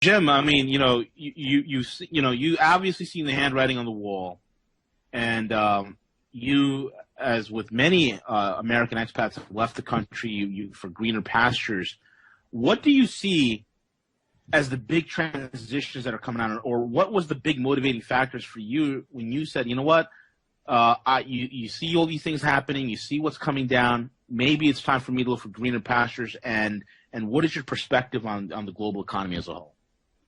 Jim, I mean, you obviously seen the handwriting on the wall, and you, as with many American expats, have left the country you for greener pastures. What do you see as the big transitions that are coming out, or what was the big motivating factors for you when you said, you know what, you see all these things happening, you see what's coming down, maybe it's time for me to look for greener pastures, and what is your perspective on the global economy as a whole?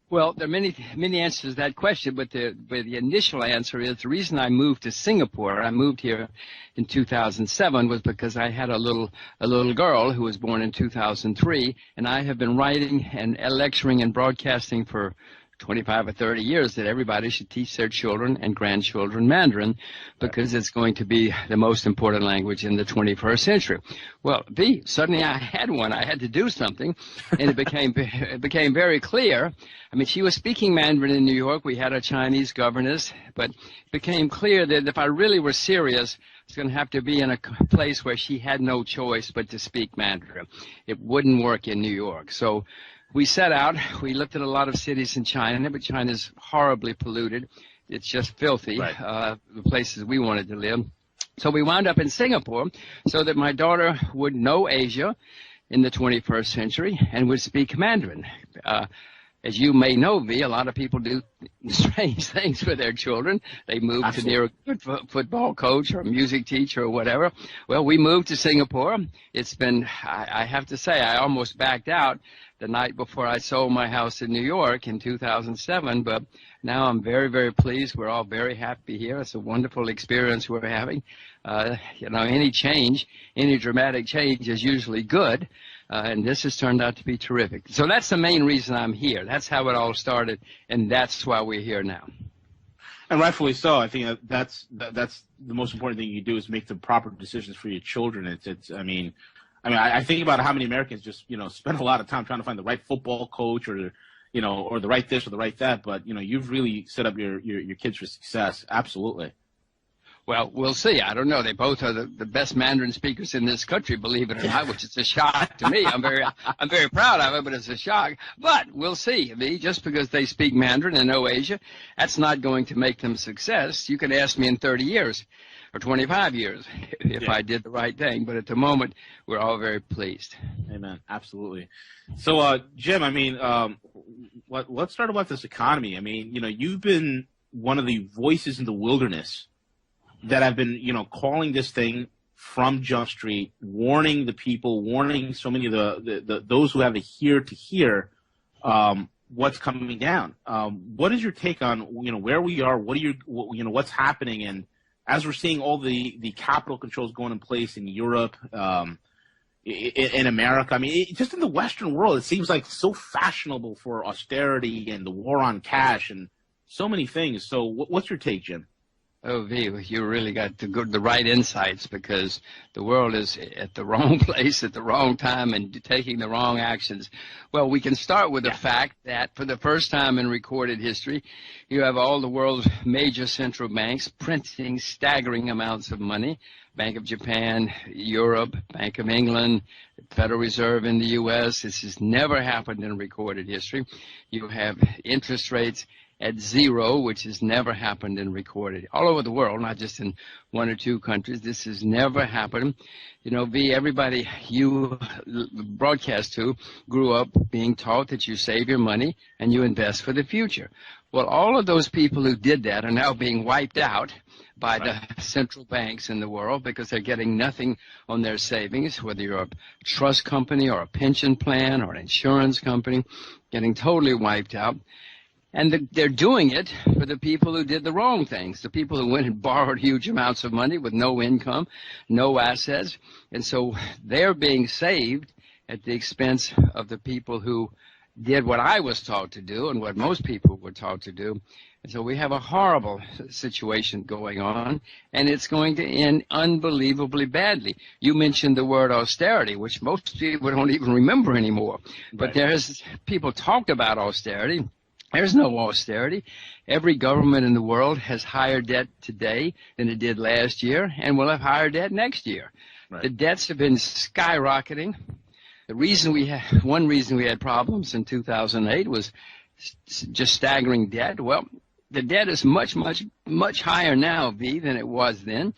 Well, there are many answers to that question, but the initial answer is the reason I moved to Singapore, I moved here in 2007, was because I had a little girl who was born in 2003, and I have been writing and lecturing and broadcasting for 25 or 30 years that everybody should teach their children and grandchildren Mandarin because it's going to be the most important language in the 21st century. Well, suddenly I had one. I had to do something, and it became very clear. I mean, she was speaking Mandarin in New York. We had a Chinese governess, but it became clear that if I really were serious, it's going to have to be in a place where she had no choice but to speak Mandarin. It wouldn't work in New York. So we set out. We looked at a lot of cities in China, but China's horribly polluted. It's just filthy, right. The places we wanted to live. So we wound up in Singapore so that my daughter would know Asia in the 21st century and would speak Mandarin. As you may know, a lot of people do strange things with their children. They move Absolutely. To near a good football coach or a music teacher or whatever. Well, we moved to Singapore. It's been, I have to say, I almost backed out the night before I sold my house in New York in 2007, but now I'm very, very pleased. We're all very happy here. It's a wonderful experience we're having. Any change, any dramatic change is usually good. And this has turned out to be terrific. So that's the main reason I'm here. That's how it all started, and that's why we're here now. And rightfully so. I think that's the most important thing you do is make the proper decisions for your children. I think about how many Americans just spend a lot of time trying to find the right football coach or the right this or the right that. But you've really set up your kids for success. Absolutely. Well, we'll see. I don't know. They both are the best Mandarin speakers in this country, believe it or not, which is a shock to me. I'm very proud of it, but it's a shock. But we'll see. Just because they speak Mandarin and know Asia, that's not going to make them success. You can ask me in 30 years or 25 years if I did the right thing. But at the moment, we're all very pleased. Amen. Absolutely. So, Jim, let's start about this economy. You've been one of the voices in the wilderness that have been, calling this thing from Jump Street, warning the people, warning so many of the those who have a ear to hear what's coming down. What is your take on, where we are? What's happening? And as we're seeing all the capital controls going in place in Europe, in America, just in the Western world, it seems like so fashionable for austerity and the war on cash and so many things. So what's your take, Jim? Oh, you really got the right insights because the world is at the wrong place at the wrong time and taking the wrong actions. Well, we can start with the fact that for the first time in recorded history, you have all the world's major central banks printing staggering amounts of money. Bank of Japan, Europe, Bank of England, Federal Reserve in the U.S. This has never happened in recorded history. You have interest rates at zero, which has never happened in recorded all over the world, not just in one or two countries. This has never happened. Everybody you broadcast to grew up being taught that you save your money and you invest for the future. Well, all of those people who did that are now being wiped out by the central banks in the world because they're getting nothing on their savings, whether you're a trust company or a pension plan or an insurance company, getting totally wiped out. And they're doing it for the people who did the wrong things, the people who went and borrowed huge amounts of money with no income, no assets. And so they're being saved at the expense of the people who did what I was taught to do and what most people were taught to do. And so we have a horrible situation going on, and it's going to end unbelievably badly. You mentioned the word austerity, which most people don't even remember anymore. But people talked about austerity. There's no austerity. Every government in the world has higher debt today than it did last year and will have higher debt next year. Right. The debts have been skyrocketing. One reason we had problems in 2008 was just staggering debt. Well, the debt is much, much, much higher now, V, than it was then.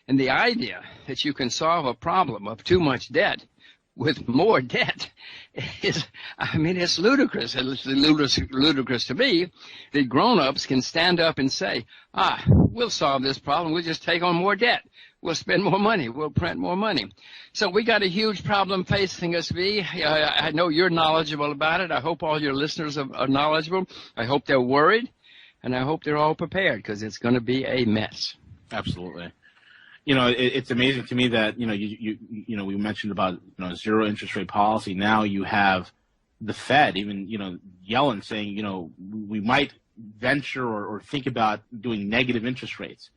And the idea that you can solve a problem of too much debt with more debt is, it's ludicrous. It's ludicrous to me that grown-ups can stand up and say, we'll solve this problem. We'll just take on more debt. We'll spend more money. We'll print more money. So we got a huge problem facing us, V. I know you're knowledgeable about it. I hope all your listeners are knowledgeable. I hope they're worried, and I hope they're all prepared, because it's going to be a mess. Absolutely. It's amazing to me that, we mentioned about, zero interest rate policy. Now you have the Fed even, Yellen saying, we might venture or think about doing negative interest rates.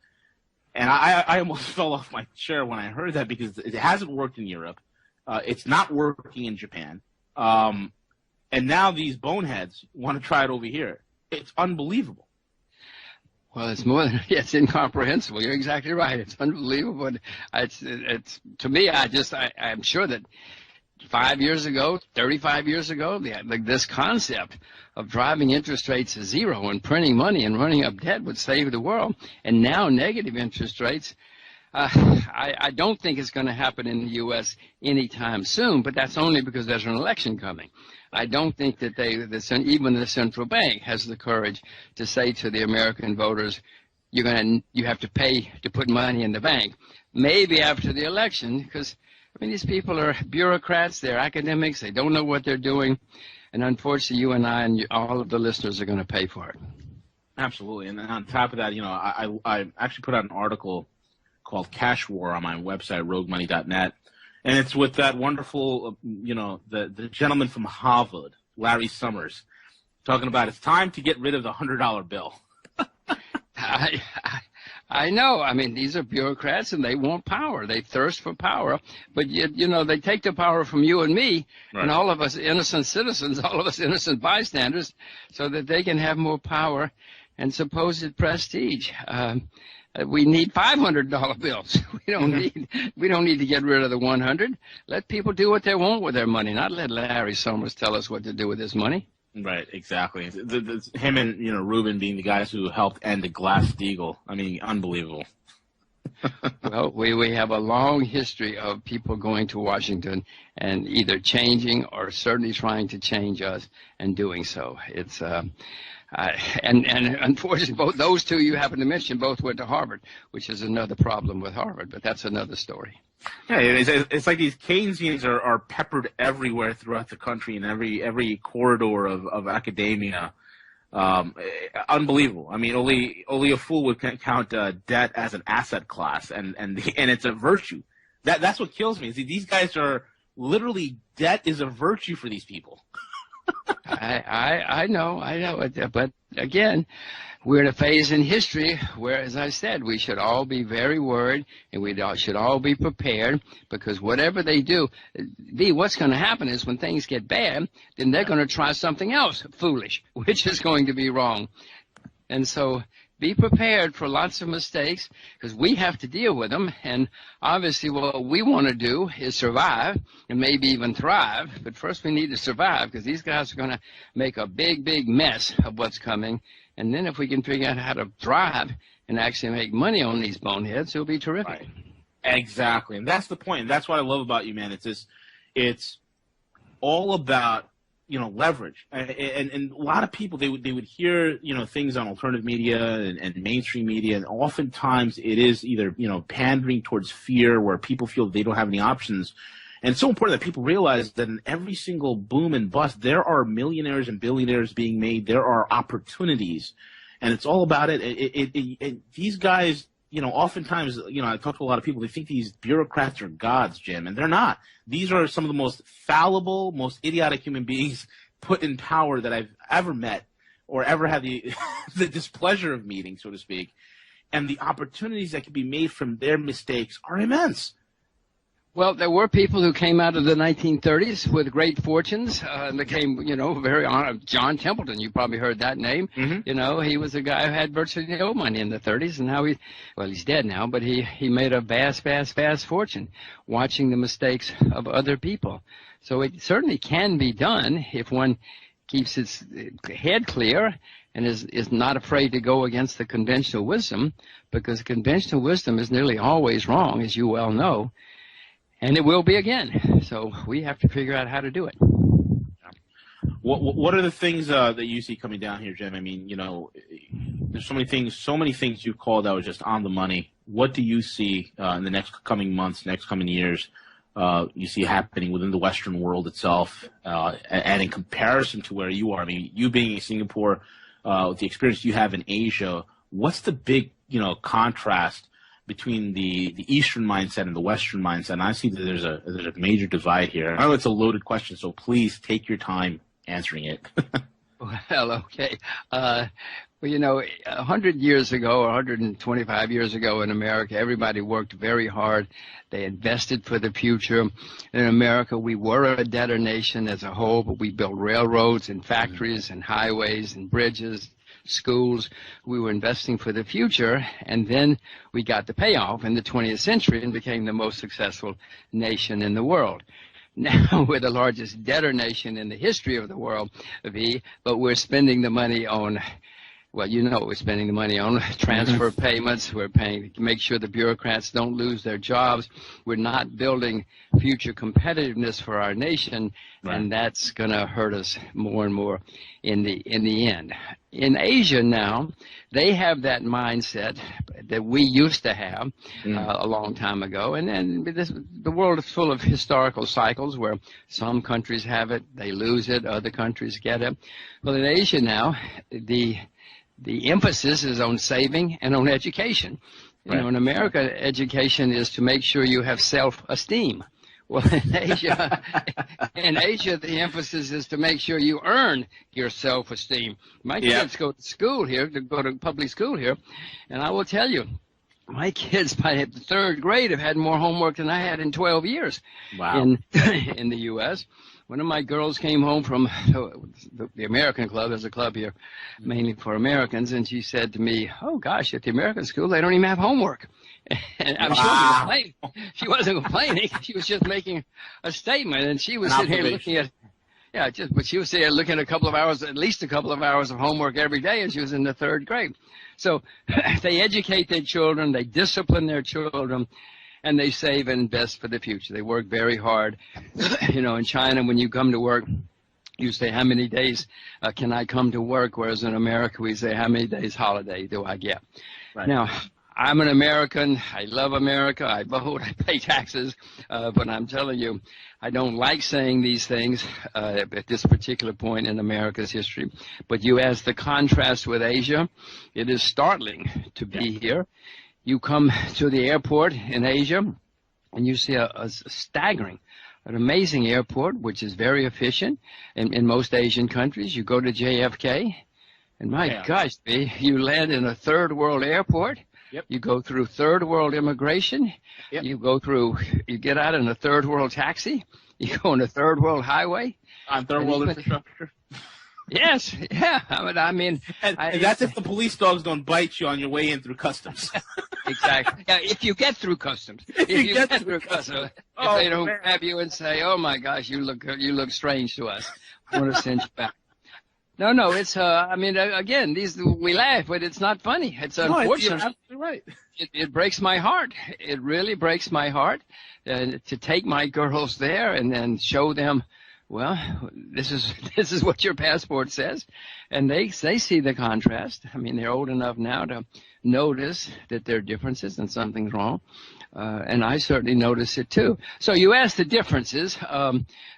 And I almost fell off my chair when I heard that, because it hasn't worked in Europe. It's not working in Japan. And now these boneheads want to try it over here. It's unbelievable. Well, it's more than, it's incomprehensible. You're exactly right. It's unbelievable. It's to me, I'm sure that 5 years ago, 35 years ago, this concept of driving interest rates to zero and printing money and running up debt would save the world. And now negative interest rates, I don't think it's going to happen in the U.S. anytime soon, but that's only because there's an election coming. I don't think that even the central bank has the courage to say to the American voters, you have to pay to put money in the bank. Maybe after the election, because these people are bureaucrats, they're academics, they don't know what they're doing, and unfortunately, you and I and all of the listeners are going to pay for it. Absolutely, and on top of that, I actually put out an article called Cash War on my website, roguemoney.net. And it's with that wonderful, the gentleman from Harvard, Larry Summers, talking about it's time to get rid of the $100 bill. I know. These are bureaucrats, and they want power. They thirst for power. But, they take the power from you and me, right, and all of us innocent citizens, all of us innocent bystanders, so that they can have more power and supposed prestige. We need $500 bills. We don't need to get rid of the 100. Let people do what they want with their money, not let Larry Summers tell us what to do with his money. Right, exactly. Him and Rubin being the guys who helped end the Glass-Steagall. Unbelievable. Well, we have a long history of people going to Washington and either changing or certainly trying to change us and doing so. It's and unfortunately, both those two you happen to mention both went to Harvard, which is another problem with Harvard, but that's another story. Yeah, it's like these Keynesians are peppered everywhere throughout the country in every corridor of academia. Unbelievable. Only a fool would count debt as an asset class, and it's a virtue. That's what kills me. See, these guys are literally, debt is a virtue for these people. I know, but again, we're in a phase in history where, as I said, we should all be very worried, and we should all be prepared, because whatever they do, what's going to happen is when things get bad, then they're going to try something else foolish, which is going to be wrong. And so be prepared for lots of mistakes, because we have to deal with them. And obviously what we want to do is survive and maybe even thrive. But first we need to survive, because these guys are going to make a big, big mess of what's coming. And then if we can figure out how to thrive and actually make money on these boneheads, it'll be terrific. Right. Exactly. And that's the point. And that's what I love about you, man. It's all about, leverage. And a lot of people, they would hear, things on alternative media and mainstream media. And oftentimes it is either, pandering towards fear, where people feel they don't have any options. And it's so important that people realize that in every single boom and bust, there are millionaires and billionaires being made. There are opportunities. And it's all about it. These guys, oftentimes, I talk to a lot of people, they think these bureaucrats are gods, Jim, and they're not. These are some of the most fallible, most idiotic human beings put in power that I've ever met or ever had the displeasure of meeting, so to speak. And the opportunities that can be made from their mistakes are immense. Well, there were people who came out of the 1930s with great fortunes and became, very honored. John Templeton, you probably heard that name. Mm-hmm. He was a guy who had virtually no money in the 30s, and now he's dead now, but he made a vast fortune watching the mistakes of other people. So it certainly can be done if one keeps its head clear and is not afraid to go against the conventional wisdom, because conventional wisdom is nearly always wrong, as you well know, and it will be again. So we have to figure out how to do it. What are the things that you see coming down here, Jim? I mean, there's so many things you called that was just on the money. What do you see in the next coming months, next coming years, you see happening within the Western world itself, and in comparison to where you are? I mean, you being in Singapore, with the experience you have in Asia, what's the big, contrast between the Eastern mindset and the Western mindset? And I see that there's a major divide here. I know it's a loaded question, so please take your time answering it. Well, okay. 100 years ago, or 125 years ago in America, everybody worked very hard. They invested for the future. In America, we were a debtor nation as a whole, but we built railroads and factories and highways and bridges, schools. We were investing for the future, and then we got the payoff in the 20th century and became the most successful nation in the world. Now we're the largest debtor nation in the history of the world, but we're spending the money on, well, we're spending the money on transfer payments. We're paying to make sure the bureaucrats don't lose their jobs. We're not building future competitiveness for our nation, and that's going to hurt us more and more in the end. In Asia now, they have that mindset that we used to have a long time ago, and the world is full of historical cycles where some countries have it, they lose it, other countries get it. Well, in Asia now, the emphasis is on saving and on education. In America, education is to make sure you have self-esteem. Well, in Asia, the emphasis is to make sure you earn your self-esteem. My kids go to school here, go to public school here, and I will tell you, my kids by the third grade have had more homework than I had in 12 years. Wow. In the U.S. One of my girls came home from the American club. There's a club here mainly for Americans, and she said to me, "Oh, gosh, at the American school, they don't even have homework." And she wasn't complaining. She was just making a statement, and she was sitting here looking at, but she was sitting here looking at at least a couple of hours of homework every day, and she was in the third grade. So they educate their children, they discipline their children, and they save and invest for the future. They work very hard. In China, when you come to work, you say, how many days can I come to work? Whereas in America, we say, how many days holiday do I get? Right. Now, I'm an American. I love America. I vote. I pay taxes. But I'm telling you, I don't like saying these things at this particular point in America's history. But you ask the contrast with Asia, it is startling to be here. You come to the airport in Asia, and you see a staggering, an amazing airport, which is very efficient in most Asian countries. You go to JFK, and my gosh, you land in a third world airport. Yep. You go through third world immigration. Yep. You get out in a third world taxi. You go on a third world highway. On third world infrastructure. Yes, yeah. I mean, and that's if the police dogs don't bite you on your way in through customs. Exactly. Yeah, if you get through customs. If you get through customs. If they don't grab you and say, "Oh my gosh, you look strange to us. I want to send you back." No, it's again, we laugh, but it's not funny. It's unfortunate. You're absolutely right. It breaks my heart. It really breaks my heart to take my girls there and then show them, well, this is what your passport says, and they see the contrast. I mean, they're old enough now to notice that there are differences and something's wrong, and I certainly notice it too. So you asked the differences.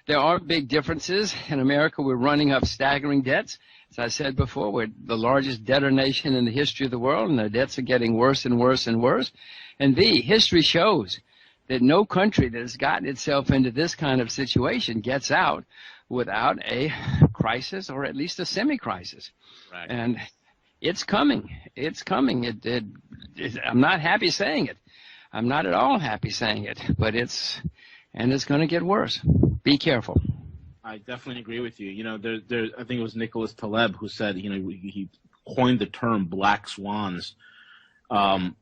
There are big differences. In America, we're running up staggering debts. As I said before, we're the largest debtor nation in the history of the world, and the debts are getting worse and worse and worse. And history shows that no country that has gotten itself into this kind of situation gets out without a crisis, or at least a semi-crisis. Right. And it's coming. It's coming. I'm not happy saying it. I'm not at all happy saying it, but it's going to get worse. Be careful. I definitely agree with you. I think it was Nicholas Taleb who said, he coined the term black swans.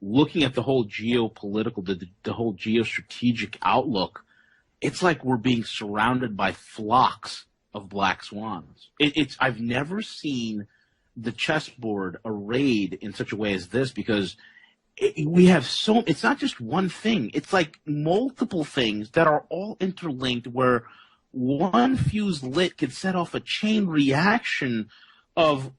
Looking at the whole geopolitical, the whole geostrategic outlook, it's like we're being surrounded by flocks of black swans. I've never seen the chessboard arrayed in such a way as this, because we have it's not just one thing. It's like multiple things that are all interlinked, where one fuse lit could set off a chain reaction of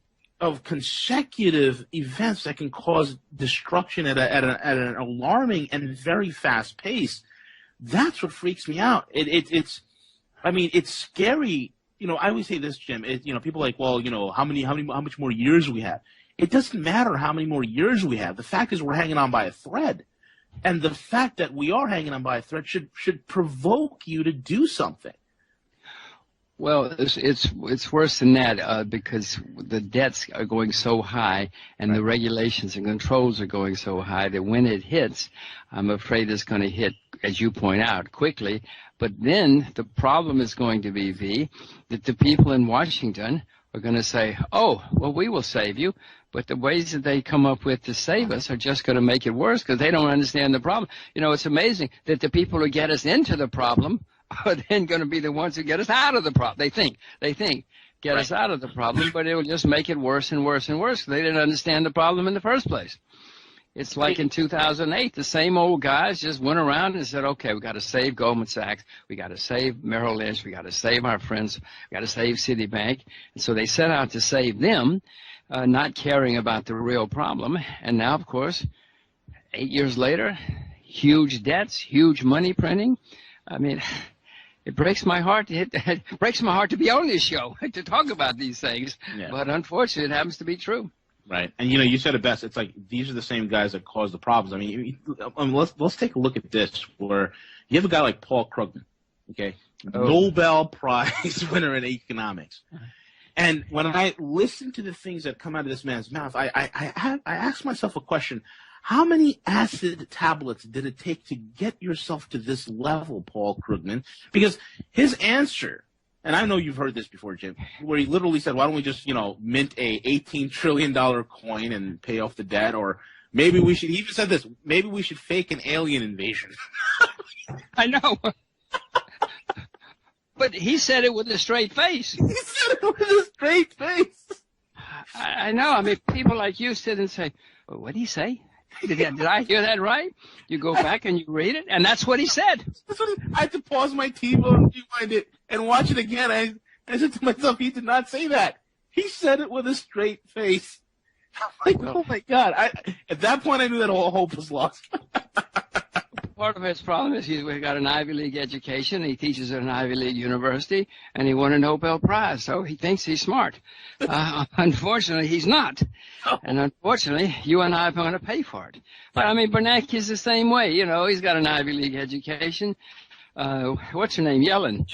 consecutive events that can cause destruction at an alarming and very fast pace. That's what freaks me out. It's scary. I always say this, Jim. People are like, well, how much more years we have? It doesn't matter how many more years we have. The fact is we're hanging on by a thread. And the fact that we are hanging on by a thread should provoke you to do something. Well, it's worse than that, because the debts are going so high and the regulations and controls are going so high that when it hits, I'm afraid it's going to hit, as you point out, quickly. But then the problem is going to be, that the people in Washington are going to say, oh, well, we will save you. But the ways that they come up with to save us are just going to make it worse, because they don't understand the problem. It's amazing that the people who get us into the problem are then going to be the ones who get us out of the problem. They think get us out of the problem, but it will just make it worse and worse and worse, because they didn't understand the problem in the first place. It's like in 2008, the same old guys just went around and said, okay, we got to save Goldman Sachs, we got to save Merrill Lynch, we got to save our friends, we got to save Citibank. And so they set out to save them, not caring about the real problem. And now, of course, 8 years later, huge debts, huge money printing. I mean, it breaks my heart to be on this show to talk about these things. Yeah. But unfortunately, it happens to be true. Right. And, you said it best. It's like these are the same guys that cause the problems. I mean, let's take a look at this, where you have a guy like Paul Krugman, okay, Nobel Prize winner in economics. And when I listen to the things that come out of this man's mouth, I ask myself a question. How many acid tablets did it take to get yourself to this level, Paul Krugman? Because his answer, and I know you've heard this before, Jim, where he literally said, why don't we just, mint a $18 trillion coin and pay off the debt? Or maybe we should, he even said this, maybe we should fake an alien invasion. I know. But he said it with a straight face. He said it with a straight face. I know. I mean, people like you sit and say, well, what did he say? Did I hear that right? You go back and you read it, and that's what he said. I had to pause my TV and rewind it and watch it again. I said to myself, he did not say that. He said it with a straight face. I'm like, oh, my God. At that point, I knew that all hope was lost. Part of his problem is he's got an Ivy League education. He teaches at an Ivy League university, and he won a Nobel Prize, so he thinks he's smart. Unfortunately, he's not. And unfortunately, you and I are going to pay for it. But, I mean, Bernanke is the same way. He's got an Ivy League education. What's her name? Yellen.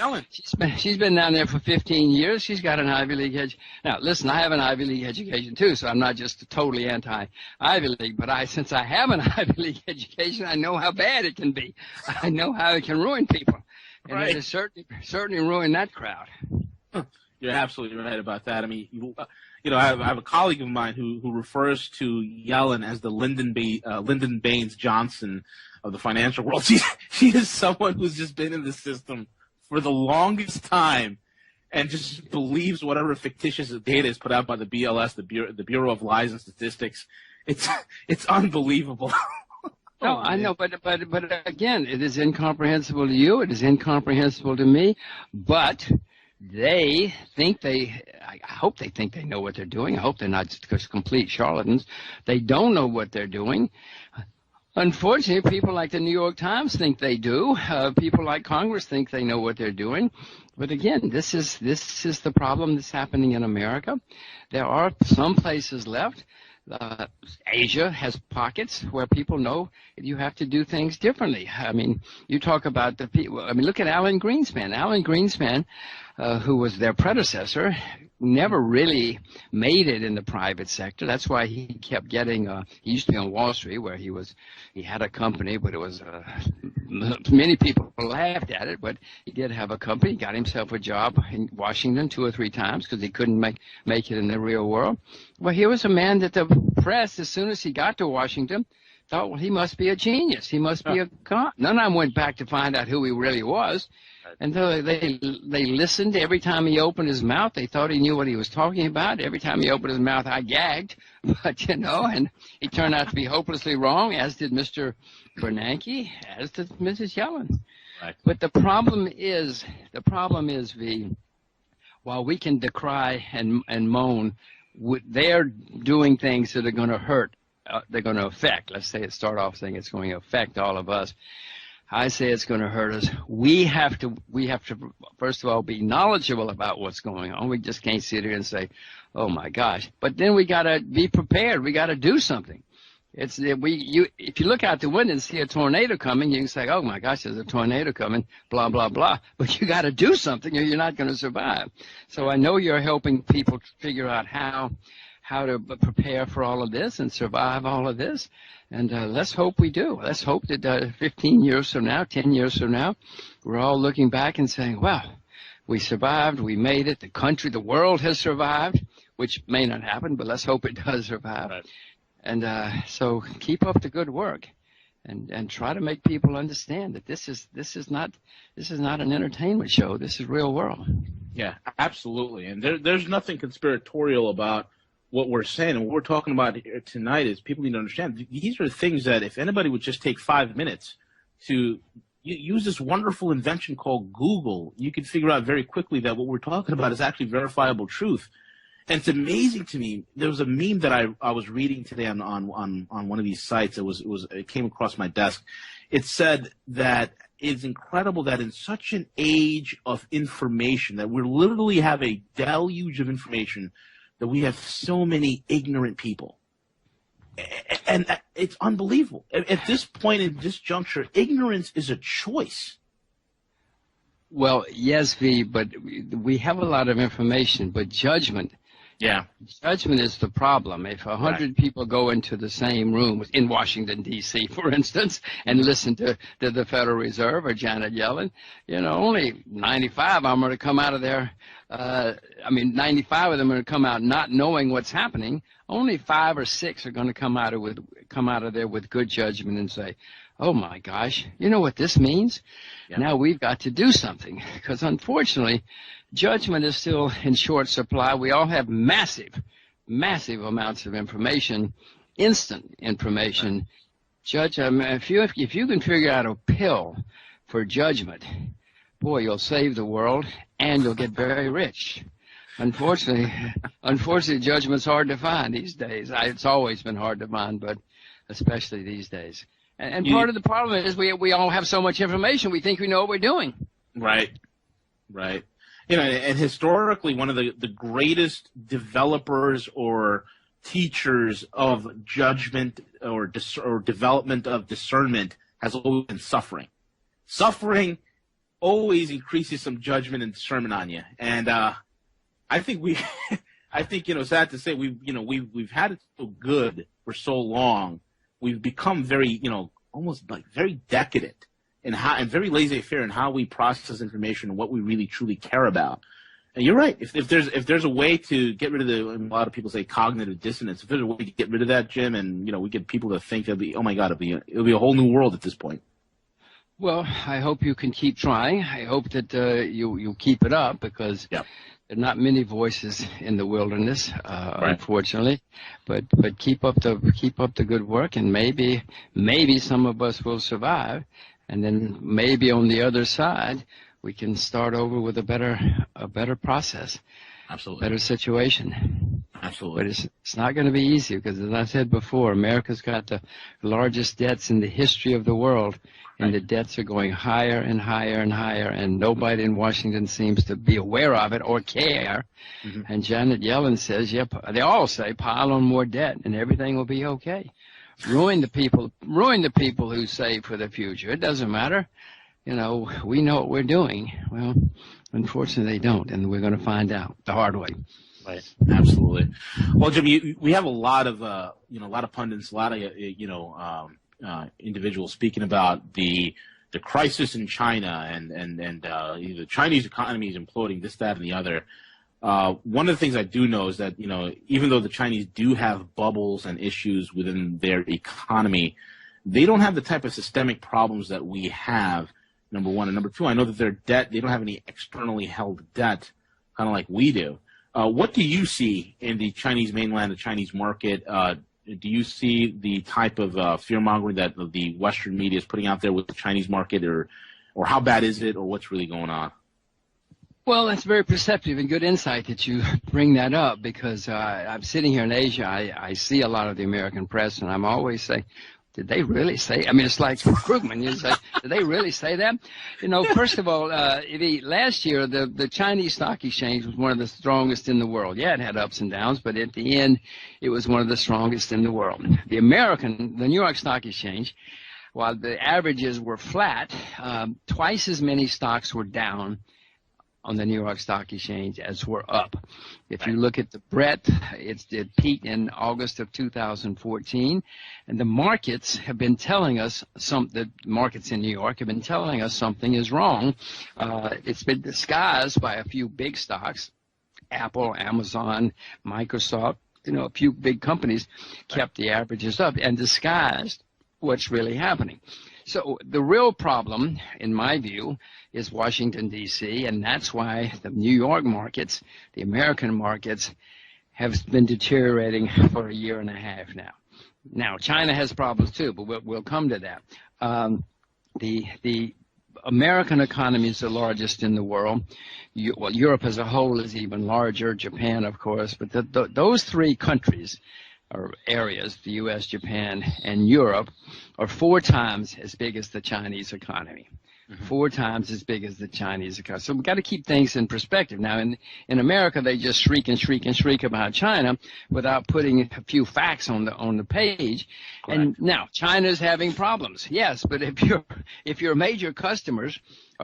She's been down there for 15 years. She's got an Ivy League education. Now, listen, I have an Ivy League education too, so I'm not just totally anti-Ivy League, but since I have an Ivy League education, I know how bad it can be. I know how it can ruin people. And it has certainly ruined that crowd. You're absolutely right about that. I mean, I have a colleague of mine who refers to Yellen as the Lyndon Baines Johnson of the financial world. She is someone who's just been in the system for the longest time and just believes whatever fictitious data is put out by the BLS, the Bureau of Lies and Statistics. It's unbelievable. No, I know, but again, it is incomprehensible to you. It is incomprehensible to me. But they think I hope they think they know what they're doing. I hope they're not just complete charlatans. They don't know what they're doing. Unfortunately, people like the New York Times think they do. People like Congress think they know what they're doing. But again, this is the problem that's happening in America. There are some places left. Asia has pockets where people know you have to do things differently. I mean, you talk about the people. I mean, look at Alan Greenspan. Alan Greenspan, who was their predecessor, never really made it in the private sector. That's why he kept getting. He used to be on Wall Street, where he had a company, but it was many people laughed at it. But he did have a company. He got himself a job in Washington 2 or 3 times because he couldn't make it in the real world. Well, here was a man that the press, as soon as he got to Washington, thought, well, he must be a genius. He must be a con. None of them went back to find out who he really was. And so they listened. Every time he opened his mouth, they thought he knew what he was talking about. Every time he opened his mouth, I gagged. But, and he turned out to be hopelessly wrong, as did Mr. Bernanke, as did Mrs. Yellen. Right. But the problem is, while we can decry and moan, they're doing things that are going to hurt. They're going to affect. Let's say start off saying it's going to affect all of us. I say it's going to hurt us. We have to first of all be knowledgeable about what's going on. We just can't sit here and say, "Oh my gosh!" But then we got to be prepared. We got to do something. If you look out the window and see a tornado coming, you can say, "Oh my gosh, there's a tornado coming," blah blah blah. But you got to do something, or you're not going to survive. So I know you're helping people figure out how to prepare for all of this and survive all of this. And let's hope we do. Let's hope that 15 years from now, 10 years from now, we're all looking back and saying, well, we survived, we made it, the world has survived, which may not happen, but let's hope it does survive. Right. And so keep up the good work and try to make people understand that this is not an entertainment show. This is real world. Yeah, absolutely. And there's nothing conspiratorial about what we're saying, and what we're talking about here tonight is people need to understand these are things that if anybody would just take 5 minutes to use this wonderful invention called Google, you could figure out very quickly that what we're talking about is actually verifiable truth. And it's amazing to me. There was a meme that I was reading today on one of these sites. It came across my desk. It said that it's incredible that in such an age of information that we literally have a deluge of information, that we have so many ignorant people. And it's unbelievable. At this point, in this juncture, ignorance is a choice. Well, yes, V, but we have a lot of information, but judgment. Yeah. Judgment is the problem. If 100 people go into the same room in Washington, D.C., for instance, and listen to the Federal Reserve or Janet Yellen, only 95 of them are to come out of there. 95 of them are going to come out not knowing what's happening. Only 5 or 6 are going to come out of there with good judgment and say, "Oh my gosh, you know what this means? Yeah. Now we've got to do something." Because unfortunately, judgment is still in short supply. We all have massive amounts of information, instant information. Judge, if you can figure out a pill for judgment, boy, you'll save the world and you'll get very rich. Unfortunately, judgment's hard to find these days. It's always been hard to find, but especially these days. And part of the problem is we all have so much information, we think we know what we're doing. Right. And historically, one of the greatest developers or teachers of judgment or development of discernment has always been suffering. Suffering always increases some judgment and discernment on you. And I think sad to say, we've had it so good for so long. We've become very, almost like very decadent and very laissez-faire in how we process information and what we really truly care about. And you're right. If there's a way to get rid of a lot of people say cognitive dissonance, if there's a way to get rid of that, Jim, and we get people to think oh my God, it'll be a whole new world at this point. Well, I hope you can keep trying. I hope that you keep it up because there are not many voices in the wilderness, unfortunately. But keep up the good work, and maybe some of us will survive, and then maybe on the other side we can start over with a better process. Absolutely. Better situation. Absolutely. But it's not going to be easy because, as I said before, America's got the largest debts in the history of the world, and the debts are going higher and higher and higher, and nobody in Washington seems to be aware of it or care. Mm-hmm. And Janet Yellen says, they all say, pile on more debt and everything will be okay. Ruin the people who save for the future. It doesn't matter. We know what we're doing. Well, unfortunately, they don't, and we're going to find out the hard way. Right. Absolutely. Well, Jim, we have a lot of pundits, a lot of individuals speaking about the crisis in China and the Chinese economy is imploding, this, that, and the other. One of the things I do know is that even though the Chinese do have bubbles and issues within their economy, they don't have the type of systemic problems that we have, number one. And number two, I know that their debt, they don't have any externally held debt, kind of like we do. What do you see in the Chinese mainland, the Chinese market? Do you see the type of fear-mongering that the Western media is putting out there with the Chinese market, or how bad is it, or what's really going on? Well, that's very perceptive and good insight that you bring that up, because I'm sitting here in Asia. I see a lot of the American press, and I'm always saying, did they really say? I mean, it's like Krugman. You say, did they really say that? You know, first of all, last year the Chinese stock exchange was one of the strongest in the world. Yeah, it had ups and downs, but at the end, it was one of the strongest in the world. The New York Stock Exchange, while the averages were flat, twice as many stocks were down on the New York Stock Exchange as were up. If you look at the breadth, it peaked in August of 2014, and the markets have been telling us the markets in New York have been telling us something is wrong. It's been disguised by a few big stocks, Apple, Amazon, Microsoft, a few big companies kept the averages up and disguised what's really happening. So the real problem, in my view, is Washington, D.C., and that's why the New York markets, the American markets, have been deteriorating for a year and a half now. Now, China has problems too, but we'll come to that. The American economy is the largest in the world. Europe as a whole is even larger, Japan, of course, but those three countries or areas, the U.S., Japan, and Europe, are 4 times as big as the Chinese economy. 4 times as big as the Chinese economy. So we've got to keep things in perspective. Now, in America, they just shriek and shriek and shriek about China without putting a few facts on the page. Correct. And now, China's having problems. Yes, but if your major customers,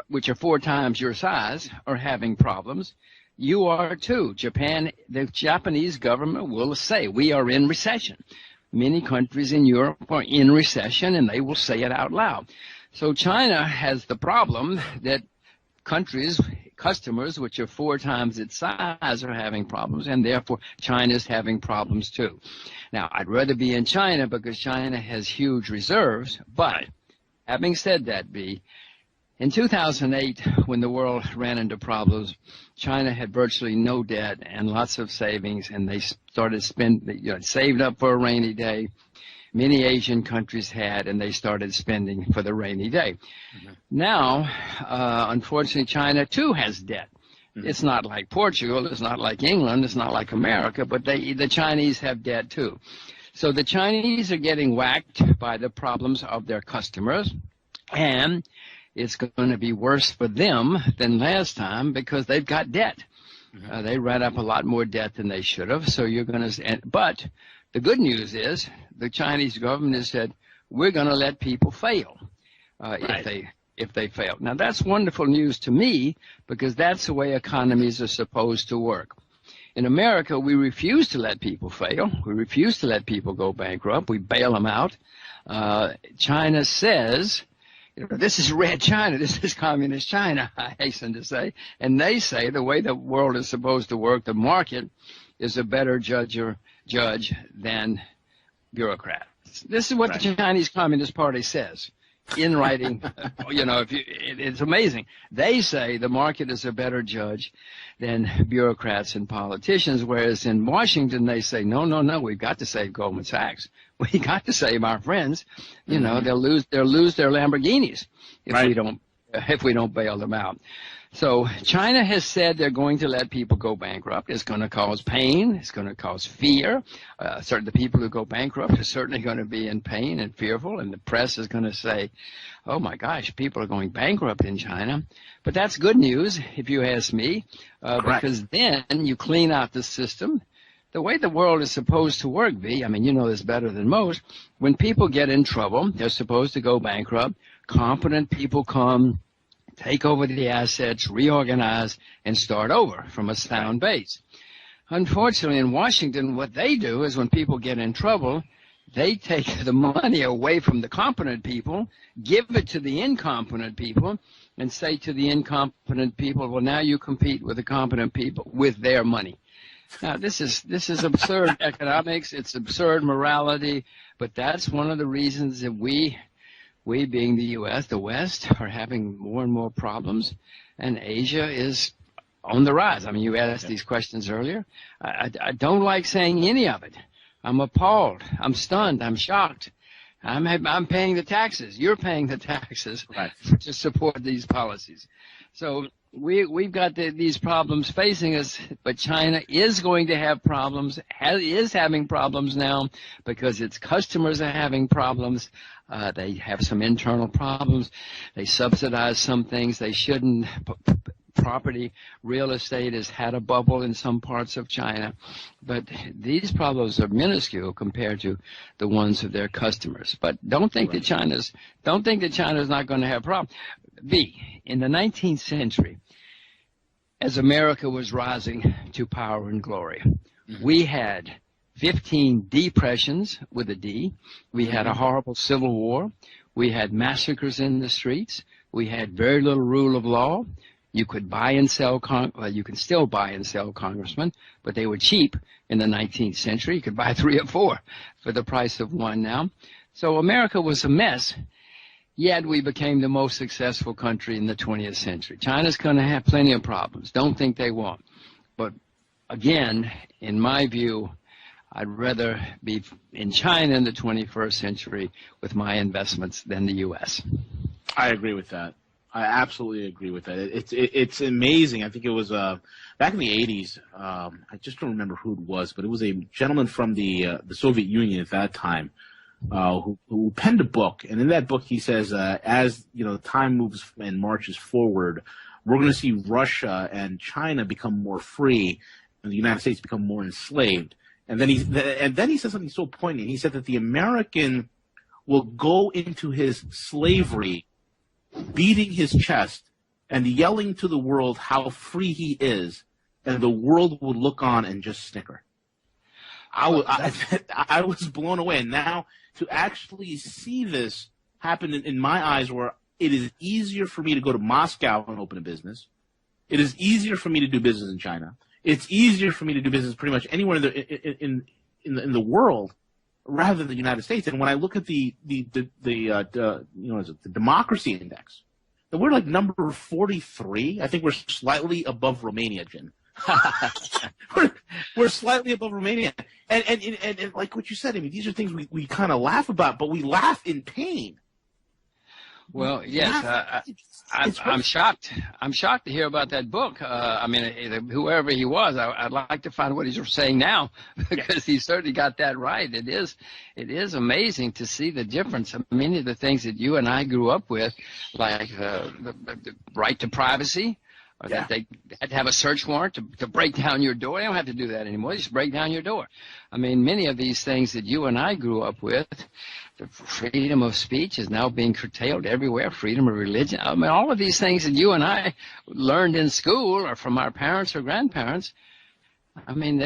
which are 4 times your size, are having problems, you are too. Japan, the Japanese government will say we are in recession. Many countries in Europe are in recession, and they will say it out loud. So China has the problem that customers, which are 4 times its size, are having problems, and therefore China's having problems too. Now, I'd rather be in China because China has huge reserves, but having said that, in 2008, when the world ran into problems, China had virtually no debt and lots of savings, and they started saved up for a rainy day. Many Asian countries had, and they started spending for the rainy day. Mm-hmm. Now, unfortunately, China too has debt. Mm-hmm. It's not like Portugal, it's not like England, it's not like America, but the Chinese have debt too. So the Chinese are getting whacked by the problems of their customers, and it's going to be worse for them than last time because they've got debt. Mm-hmm. They ran up a lot more debt than they should have. So but the good news is the Chinese government has said we're going to let people fail if they fail. Now that's wonderful news to me because that's the way economies are supposed to work. In America, we refuse to let people fail. We refuse to let people go bankrupt. We bail them out. China says, this is red China, this is communist China, I hasten to say. And they say the way the world is supposed to work, the market is a better judge than bureaucrats. This is what the Chinese Communist Party says in writing. It's amazing. They say the market is a better judge than bureaucrats and politicians, whereas in Washington they say, no, we've got to save Goldman Sachs. We got to save our friends. They'll lose their Lamborghinis if we don't bail them out. So China has said they're going to let people go bankrupt. It's going to cause pain. It's going to cause fear. The people who go bankrupt are certainly going to be in pain and fearful, and the press is going to say, oh my gosh, people are going bankrupt in China. But that's good news, if you ask me, because then you clean out the system. The way the world is supposed to work, you know this better than most. When people get in trouble, they're supposed to go bankrupt. Competent people come, take over the assets, reorganize, and start over from a sound base. Unfortunately, in Washington, what they do is when people get in trouble, they take the money away from the competent people, give it to the incompetent people, and say to the incompetent people, well, now you compete with the competent people with their money. Now, this is absurd economics. It's absurd morality. But that's one of the reasons that we being the U.S., the West, are having more and more problems, and Asia is on the rise. I mean, you asked these questions earlier. I don't like saying any of it. I'm appalled. I'm stunned. I'm shocked. I'm paying the taxes. You're paying the taxes to support these policies. So we've got these problems facing us, but China is going to have problems, is having problems now because its customers are having problems. They have some internal problems. They subsidize some things they shouldn't. Property, real estate has had a bubble in some parts of China, but these problems are minuscule compared to the ones of their customers. But don't think that China's not going to have problems. In the 19th century, as America was rising to power and glory, we had 15 depressions with a D. We had a horrible civil war. We had massacres in the streets. We had very little rule of law. You could buy and sell, you can still buy and sell congressmen, but they were cheap in the 19th century. You could buy 3 or 4 for the price of 1 now. So America was a mess, yet we became the most successful country in the 20th century. China's going to have plenty of problems. Don't think they won't. But again, in my view, I'd rather be in China in the 21st century with my investments than the U.S. I agree with that. I absolutely agree with that. It's amazing. I think it was back in the 80s. I just don't remember who it was, but it was a gentleman from the Soviet Union at that time who penned a book, and in that book he says, as time moves and marches forward, we're going to see Russia and China become more free, and the United States become more enslaved. And then he said something so poignant. He said that the American will go into his slavery beating his chest and yelling to the world how free he is, and the world would look on and just snicker. I was blown away. And now to actually see this happen in my eyes, where it is easier for me to go to Moscow and open a business. It is easier for me to do business in China. It's easier for me to do business pretty much anywhere in the world, rather than the United States. And when I look at the democracy index, we're like number 43. I think we're slightly above Romania, Jim. we're slightly above Romania. And like what you said, I mean, these are things we kind of laugh about, but we laugh in pain. Well, yes, I'm shocked. I'm shocked to hear about that book. I mean, whoever he was, I'd like to find what he's saying now, because he certainly got that right. It is amazing to see the difference. Many of the things that you and I grew up with, like the right to privacy, or that they had to have a search warrant to break down your door. They don't have to do that anymore. They just break down your door. I mean, many of these things that you and I grew up with, the freedom of speech is now being curtailed everywhere, freedom of religion. I mean, all of these things that you and I learned in school or from our parents or grandparents, I mean,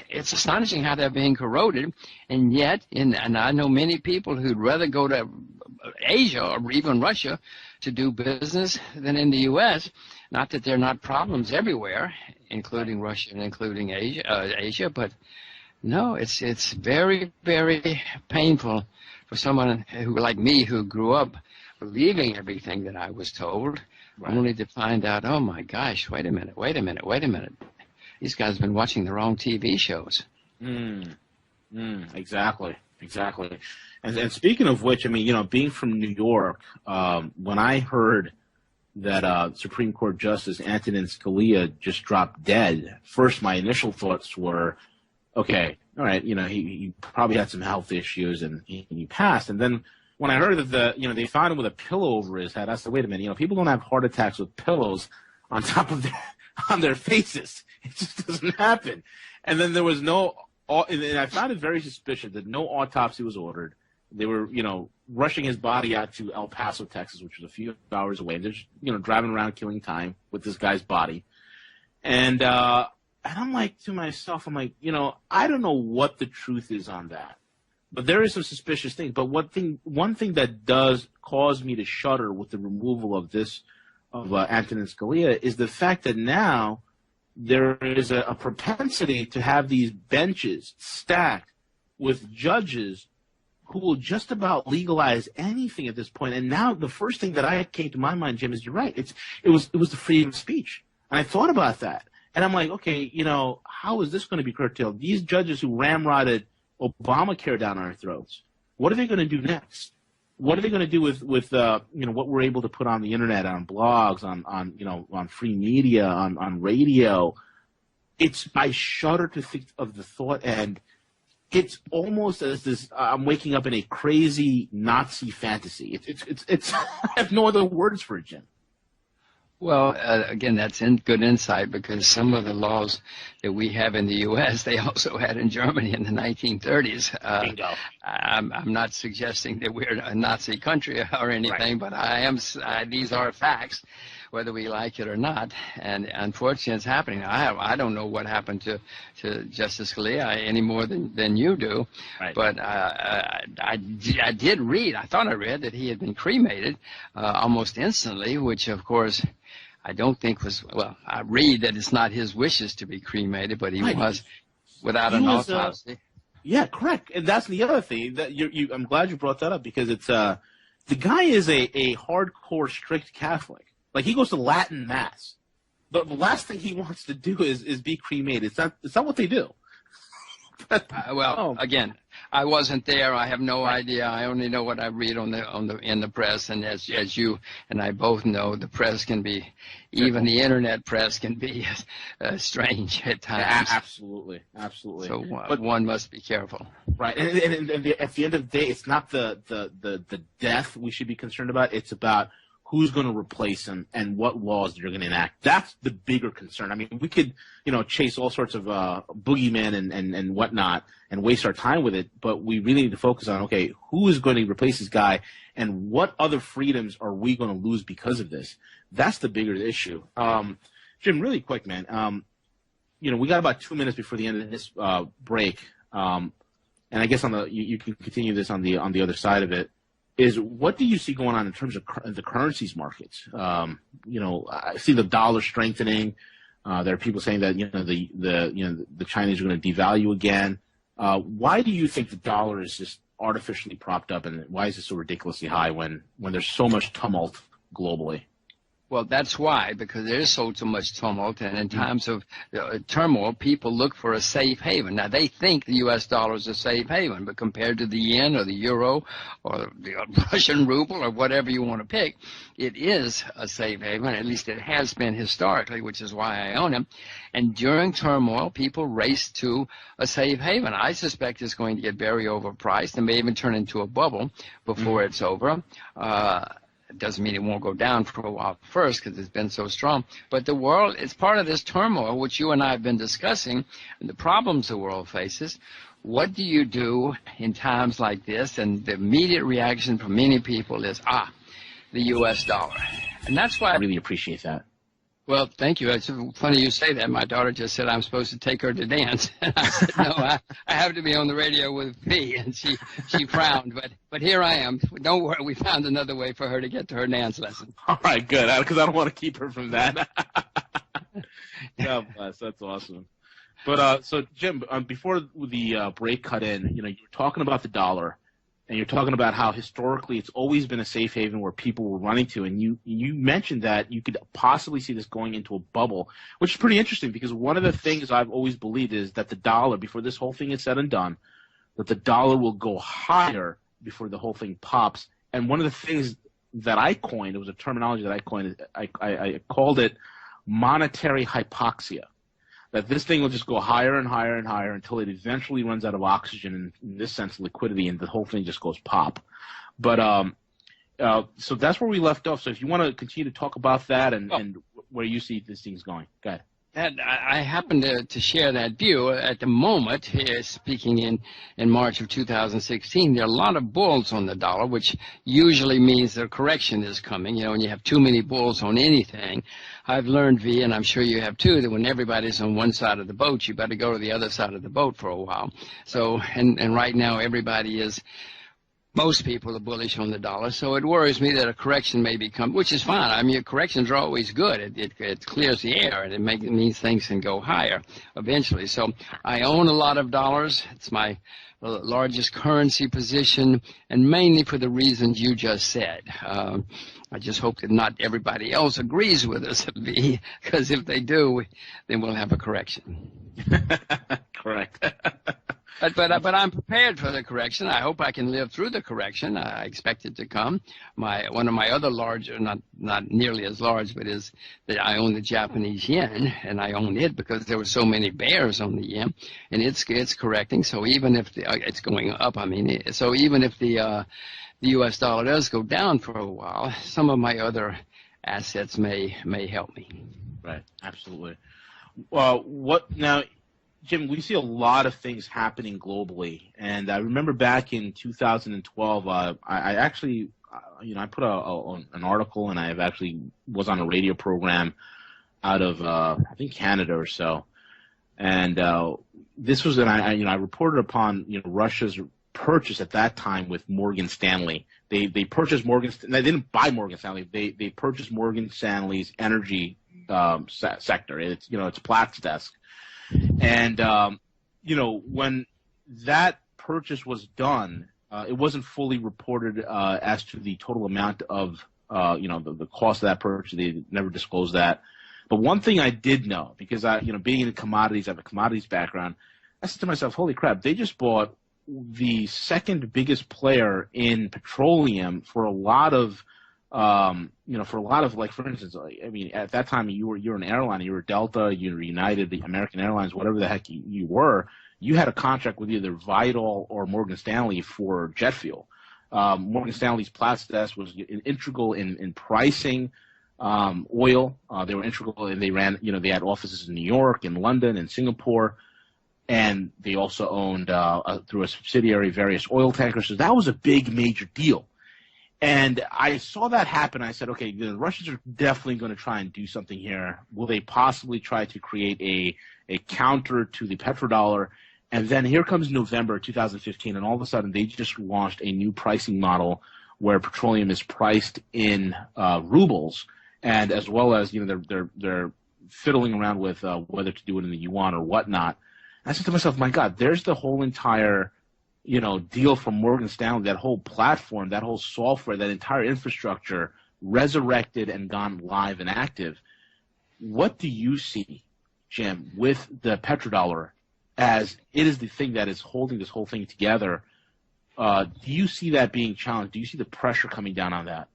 it's astonishing how they're being corroded. And yet, and I know many people who'd rather go to Asia or even Russia to do business than in the U.S. Not that there are not problems everywhere, including Russia and including Asia, but no, it's very, very painful for someone who, like me, who grew up believing everything that I was told, only to find out, oh my gosh, wait a minute. These guys have been watching the wrong TV shows. Exactly. And speaking of which, I mean, being from New York, when I heard that Supreme Court Justice Antonin Scalia just dropped dead, first my initial thoughts were, okay, all right, he probably had some health issues and he passed. And then when I heard that they found him with a pillow over his head, I said, wait a minute, people don't have heart attacks with pillows on top of on their faces. It just doesn't happen. And then there was and I found it very suspicious that no autopsy was ordered. They were, rushing his body out to El Paso, Texas, which was a few hours away. They're just, driving around killing time with this guy's body. And I'm like to myself, I don't know what the truth is on that, but there is some suspicious things. But one thing that does cause me to shudder with the removal of Antonin Scalia is the fact that now there is a propensity to have these benches stacked with judges who will just about legalize anything at this point. And now the first thing that I came to my mind, Jim, is you're right. It was the freedom of speech. And I thought about that. And I'm like, okay, how is this going to be curtailed? These judges who ramrodded Obamacare down our throats, what are they going to do next? What are they going to do with what we're able to put on the internet, on blogs, on free media, on radio? I shudder to think of the thought, and it's almost as this I'm waking up in a crazy Nazi fantasy. It's I have no other words for it, Jim. Well, again, that's good insight, because some of the laws that we have in the U.S., they also had in Germany in the 1930s. I'm not suggesting that we're a Nazi country or anything, right. But these are facts, whether we like it or not. And unfortunately, it's happening. I don't know what happened to Justice Scalia any more than you do. Right. But I did read, I thought I read that he had been cremated almost instantly, which, of course, I don't think I read that it's not his wishes to be cremated, but he was without an autopsy. Yeah, correct. And that's the other thing. I'm glad you brought that up, because it's the guy is a hardcore, strict Catholic. Like, he goes to Latin Mass. But the last thing he wants to do is be cremated. It's not what they do. Again, I wasn't there. I have no idea. I only know what I read in the press, and as you and I both know, the press can be, even the internet press can be strange at times. Yeah, absolutely. So, but one must be careful. Right, and at the end of the day, it's not the death we should be concerned about. It's about who's going to replace him and what laws they're going to enact. That's the bigger concern. I mean, we could, chase all sorts of boogeymen and whatnot and waste our time with it, but we really need to focus on, okay, who is going to replace this guy and what other freedoms are we going to lose because of this? That's the bigger issue. Jim, really quick, man. We got about 2 minutes before the end of this break, and I guess you can continue this on the other side of it. Is what do you see going on in terms of the currencies markets? I see the dollar strengthening. There are people saying that the Chinese are going to devalue again. Why do you think the dollar is just artificially propped up, and why is it so ridiculously high when there's so much tumult globally? Well, that's why, because there is so much tumult, and in times of turmoil, people look for a safe haven. Now, they think the U.S. dollar is a safe haven, but compared to the yen or the euro or the Russian ruble or whatever you want to pick, it is a safe haven. At least it has been historically, which is why I own them. And during turmoil, people race to a safe haven. I suspect it's going to get very overpriced and may even turn into a bubble before it's over. It doesn't mean it won't go down for a while first, because it's been so strong. But the world, it's part of this turmoil, which you and I have been discussing, and the problems the world faces. What do you do in times like this? And the immediate reaction from many people is, the U.S. dollar. And that's why I really appreciate that. Well, thank you. It's funny you say that. My daughter just said I'm supposed to take her to dance. And I said, no, I have to be on the radio with V. And she frowned. But here I am. Don't worry. We found another way for her to get to her dance lesson. All right, good. Because I don't want to keep her from that. God bless. That's awesome. But so, Jim, before the break cut in, you were talking about the dollar. And you're talking about how historically it's always been a safe haven where people were running to. And you mentioned that you could possibly see this going into a bubble, which is pretty interesting, because one of the things I've always believed is that the dollar, before this whole thing is said and done, that the dollar will go higher before the whole thing pops. And one of the things that I coined, it was a terminology that I coined, I called it monetary hypoxia. That this thing will just go higher and higher and higher until it eventually runs out of oxygen, and in this sense, liquidity, and the whole thing just goes pop. But so that's where we left off. So if you want to continue to talk about that and where you see this thing's going, go ahead. And I happen to share that view. At the moment, speaking in March of 2016, there are a lot of bulls on the dollar, which usually means a correction is coming. When you have too many bulls on anything, I've learned, V, and I'm sure you have too, that when everybody's on one side of the boat, you better go to the other side of the boat for a while. So, and right now everybody is Most people are bullish on the dollar, so it worries me that a correction may become, which is fine. I mean, corrections are always good. It clears the air, and it means things can go higher eventually. So I own a lot of dollars. It's my largest currency position, and mainly for the reasons you just said. I just hope that not everybody else agrees with us, because if they do, then we'll have a correction. Correct. But I'm prepared for the correction. I hope I can live through the correction. I expect it to come. One of my other larger, not nearly as large, but is that I own the Japanese yen, and I own it because there were so many bears on the yen, and it's correcting. So even if it's going up, I mean, so even if the U.S. dollar does go down for a while, some of my other assets may help me. Right. Absolutely. Well, what now? Jim, we see a lot of things happening globally, and I remember back in 2012, I actually, I put an article, and I actually was on a radio program out of, I think, Canada or so, and this was, I reported upon, Russia's purchase at that time with Morgan Stanley. They purchased they didn't buy Morgan Stanley. They purchased Morgan Stanley's energy sector. It's Platt's desk. And, when that purchase was done, it wasn't fully reported as to the total amount of, the cost of that purchase. They never disclosed that. But one thing I did know, because being in commodities, I have a commodities background, I said to myself, holy crap, they just bought the second biggest player in petroleum for a lot of, like, for instance, at that time you were an airline, you were Delta, you were United, the American Airlines, whatever the heck you were, you had a contract with either Vital or Morgan Stanley for jet fuel. Morgan Stanley's Platts desk was integral in pricing oil. They were integral, and they ran, they had offices in New York, in London, and Singapore, and they also owned through a subsidiary various oil tankers. So that was a big major deal. And I saw that happen. I said, okay, the Russians are definitely going to try and do something here. Will they possibly try to create a counter to the petrodollar? And then here comes November 2015, and all of a sudden they just launched a new pricing model where petroleum is priced in rubles, and as well as they're fiddling around with whether to do it in the yuan or whatnot. And I said to myself, my God, there's the whole entire deal from Morgan Stanley, that whole platform, that whole software, that entire infrastructure resurrected and gone live and active. What do you see, Jim, with the petrodollar, as it is the thing that is holding this whole thing together? Do you see that being challenged? Do you see the pressure coming down on that?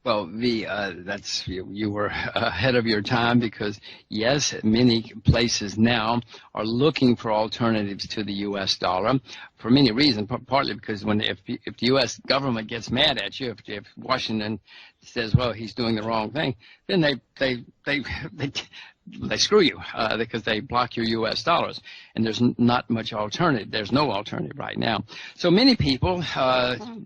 Well, that's you were ahead of your time, because yes, many places now are looking for alternatives to the U.S. dollar for many reasons. Partly because if the U.S. government gets mad at you, if Washington says, well, he's doing the wrong thing, then they screw you because they block your U.S. dollars, and there's not much alternative. There's no alternative right now. So many people,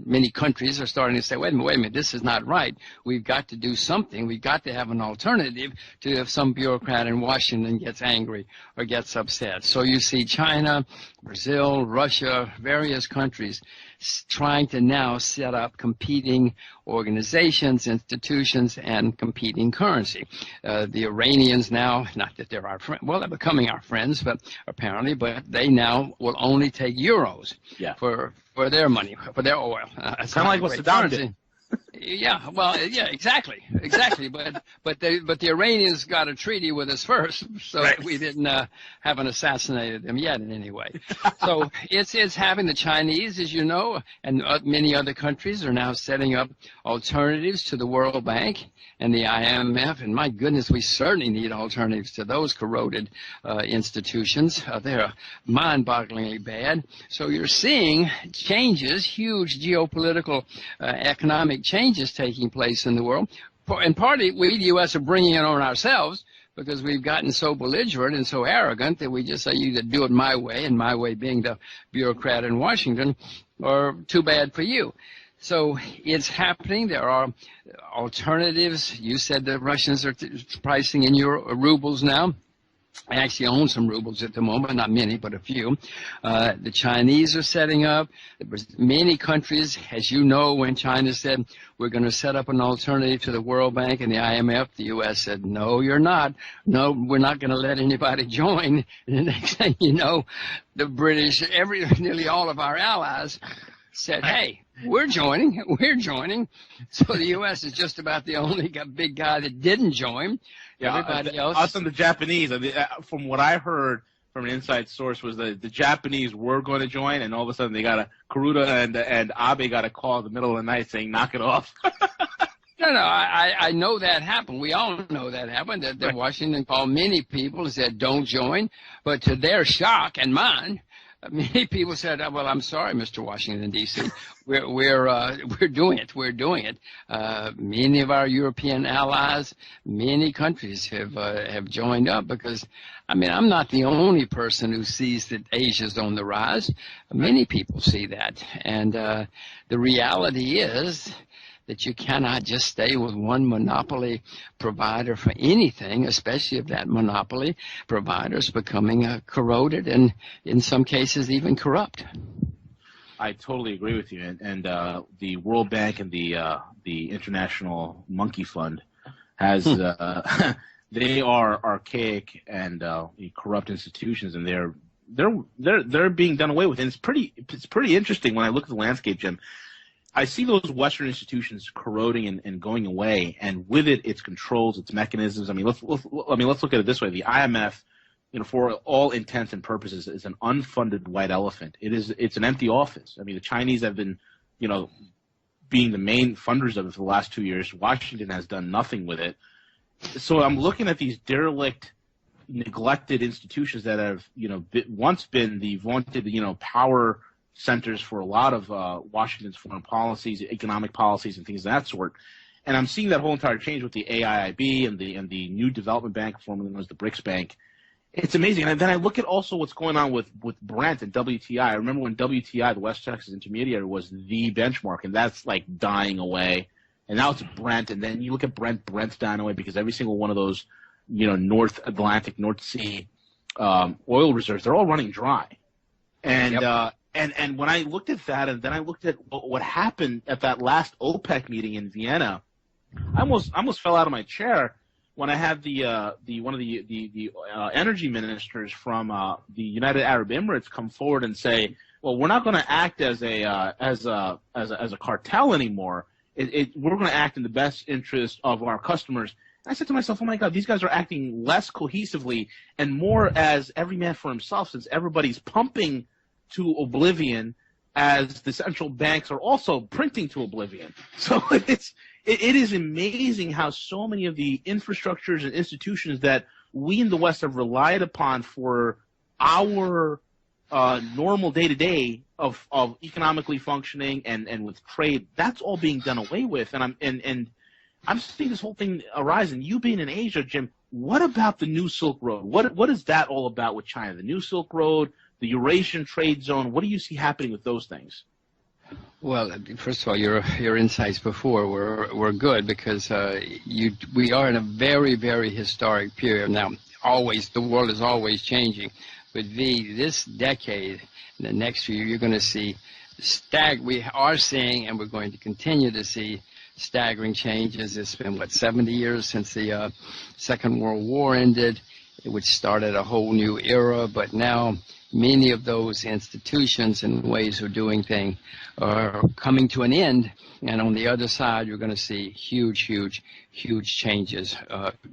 many countries are starting to say, wait a minute, this is not right. We've got to do something. We've got to have an alternative to if some bureaucrat in Washington gets angry or gets upset. So you see China, Brazil, Russia, various countries trying to now set up competing organizations, institutions, and competing currency. The Iranians now, not that they're our friends, well, they're becoming our friends, but apparently, but they now will only take euros for their money, for their oil. Kind of like what Saddam did. Yeah, well, yeah, exactly. But the Iranians got a treaty with us first, so right. We didn't haven't assassinated them yet in any way. So it's having the Chinese, as you know, and many other countries are now setting up alternatives to the World Bank and the IMF, and my goodness, we certainly need alternatives to those corroded institutions. They're mind-bogglingly bad. So you're seeing changes, huge geopolitical, economic changes taking place in the world. And partly, we, the U.S., are bringing it on ourselves because we've gotten so belligerent and so arrogant that we just say, you either do it my way, and my way being the bureaucrat in Washington, or too bad for you. So it's happening. There are alternatives. You said the Russians are pricing in rubles now. I actually own some rubles at the moment, not many, but a few. The Chinese are setting up. There was many countries, as you know, when China said, we're going to set up an alternative to the World Bank and the IMF, the U.S. said, no, you're not. No, we're not going to let anybody join. And the next thing you know, the British, nearly all of our allies said, hey, we're joining. So the U.S. is just about the only big guy that didn't join. Yeah, everybody else. Us and the Japanese, from what I heard from an inside source, was that the Japanese were going to join, and all of a sudden they got Kuruda and Abe got a call in the middle of the night saying, knock it off. No, I know that happened. We all know that happened. That Washington called many people and said, don't join. But to their shock and mine, many people said, well, I'm sorry, Mr. Washington, D.C. We're doing it. We're doing it. Many of our European allies, many countries have joined up because, I mean, I'm not the only person who sees that Asia's on the rise. Many people see that. And the reality is that you cannot just stay with one monopoly provider for anything, especially if that monopoly provider is becoming corroded and, in some cases, even corrupt. I totally agree with you. And the World Bank and the International Monkey Fund has they are archaic and corrupt institutions, and they're being done away with. And it's pretty interesting when I look at the landscape, Jim. I see those Western institutions corroding and going away, and with it, its controls, its mechanisms. I mean, let's look at it this way: the IMF, for all intents and purposes, is an unfunded white elephant. It's an empty office. I mean, the Chinese have been, being the main funders of it for the last 2 years. Washington has done nothing with it. So I'm looking at these derelict, neglected institutions that have, once been the vaunted, power centers for a lot of Washington's foreign policies, economic policies, and things of that sort. And I'm seeing that whole entire change with the AIIB and the new development bank, formerly known as the BRICS Bank. It's amazing. And then I look at also what's going on with Brent and WTI. I remember when WTI, the West Texas Intermediary, was the benchmark, and that's like dying away. And now it's Brent, and then you look at Brent's dying away because every single one of those, North Atlantic, North Sea oil reserves, they're all running dry. And And when I looked at that, and then I looked at what happened at that last OPEC meeting in Vienna, I almost fell out of my chair when I had one of the energy ministers from the United Arab Emirates come forward and say, well, we're not going to act as a cartel anymore. We're going to act in the best interest of our customers. And I said to myself, oh my God, these guys are acting less cohesively and more as every man for himself, since everybody's pumping to oblivion as the central banks are also printing to oblivion. So it is amazing how so many of the infrastructures and institutions that we in the West have relied upon for our normal day-to-day of economically functioning and with trade, that's all being done away with. And I'm seeing this whole thing arise. And you being in Asia, Jim, what about the new Silk Road? What is that all about with China? The new Silk Road, the Eurasian trade zone, what do you see happening with those things? Well, first of all, your insights before were good because we are in a very, very historic period now. The world is always changing, but this decade, in the next few years, you're going to see we are seeing, and we're going to continue to see staggering changes. It's been 70 years since the Second World War ended, which started a whole new era, but now many of those institutions and ways of doing things are coming to an end. And on the other side, you're going to see huge changes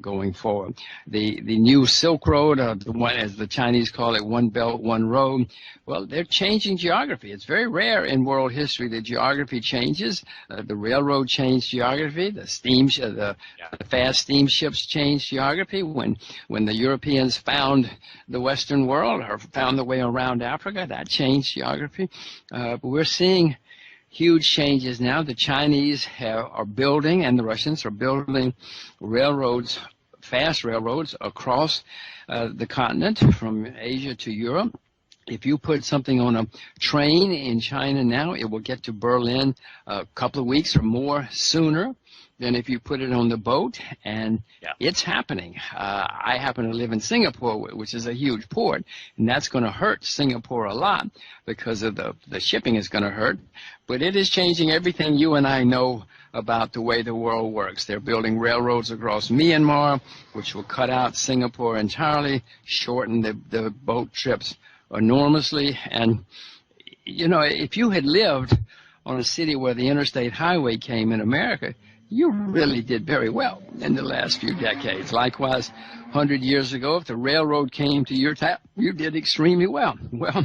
going forward. The new Silk Road, the one, as the Chinese call it, one belt, one road, well, they're changing geography. It's very rare in world history that geography changes. The railroad changed geography. The fast steamships changed geography. When the Europeans found the Western world or found the way around Africa, that changed geography. But we're seeing huge changes now. The Chinese are building, and the Russians are building railroads, fast railroads across the continent from Asia to Europe. If you put something on a train in China now, it will get to Berlin a couple of weeks or more sooner than if you put it on the boat, and Yeah. it's happening. I happen to live in Singapore, which is a huge port, and that's going to hurt Singapore a lot because of the shipping is going to hurt. But it is changing everything you and I know about the way the world works. They're building railroads across Myanmar, which will cut out Singapore entirely, shorten the boat trips enormously. And, you know, if you had lived on a city where the interstate highway came in America, you really did very well in the last few decades. Likewise, 100 years ago, if the railroad came to your town, you did extremely well. Well,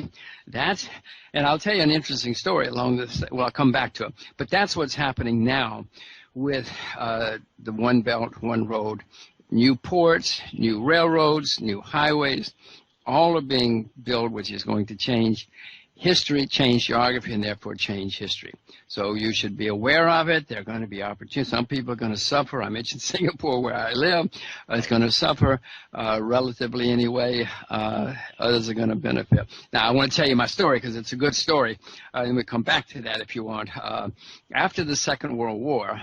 and I'll tell you an interesting story along this, well, I'll come back to it. But that's what's happening now with the One Belt, One Road. New ports, new railroads, new highways, all are being built, which is going to change history, change geography, and therefore change history. So you should be aware of it. There are going to be opportunities. Some people are going to suffer. I mentioned Singapore, where I live. It's going to suffer relatively anyway. Others are going to benefit. Now, I want to tell you my story because it's a good story. And we'll come back to that if you want. After the Second World War,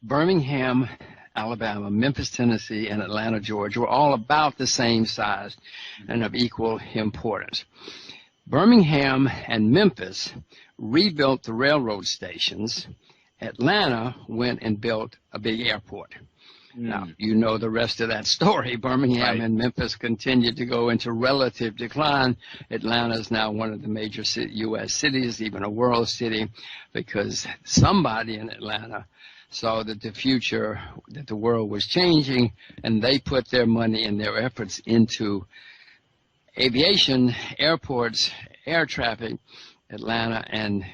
Birmingham, Alabama, Memphis, Tennessee, and Atlanta, Georgia were all about the same size and of equal importance. Birmingham and Memphis rebuilt the railroad stations. Atlanta went and built a big airport. Now, you know the rest of that story. Birmingham and Memphis continued to go into relative decline. Atlanta is now one of the major U.S. cities, even a world city, because somebody in Atlanta saw that the future, that the world was changing, and they put their money and their efforts into aviation, airports, air traffic. Atlanta and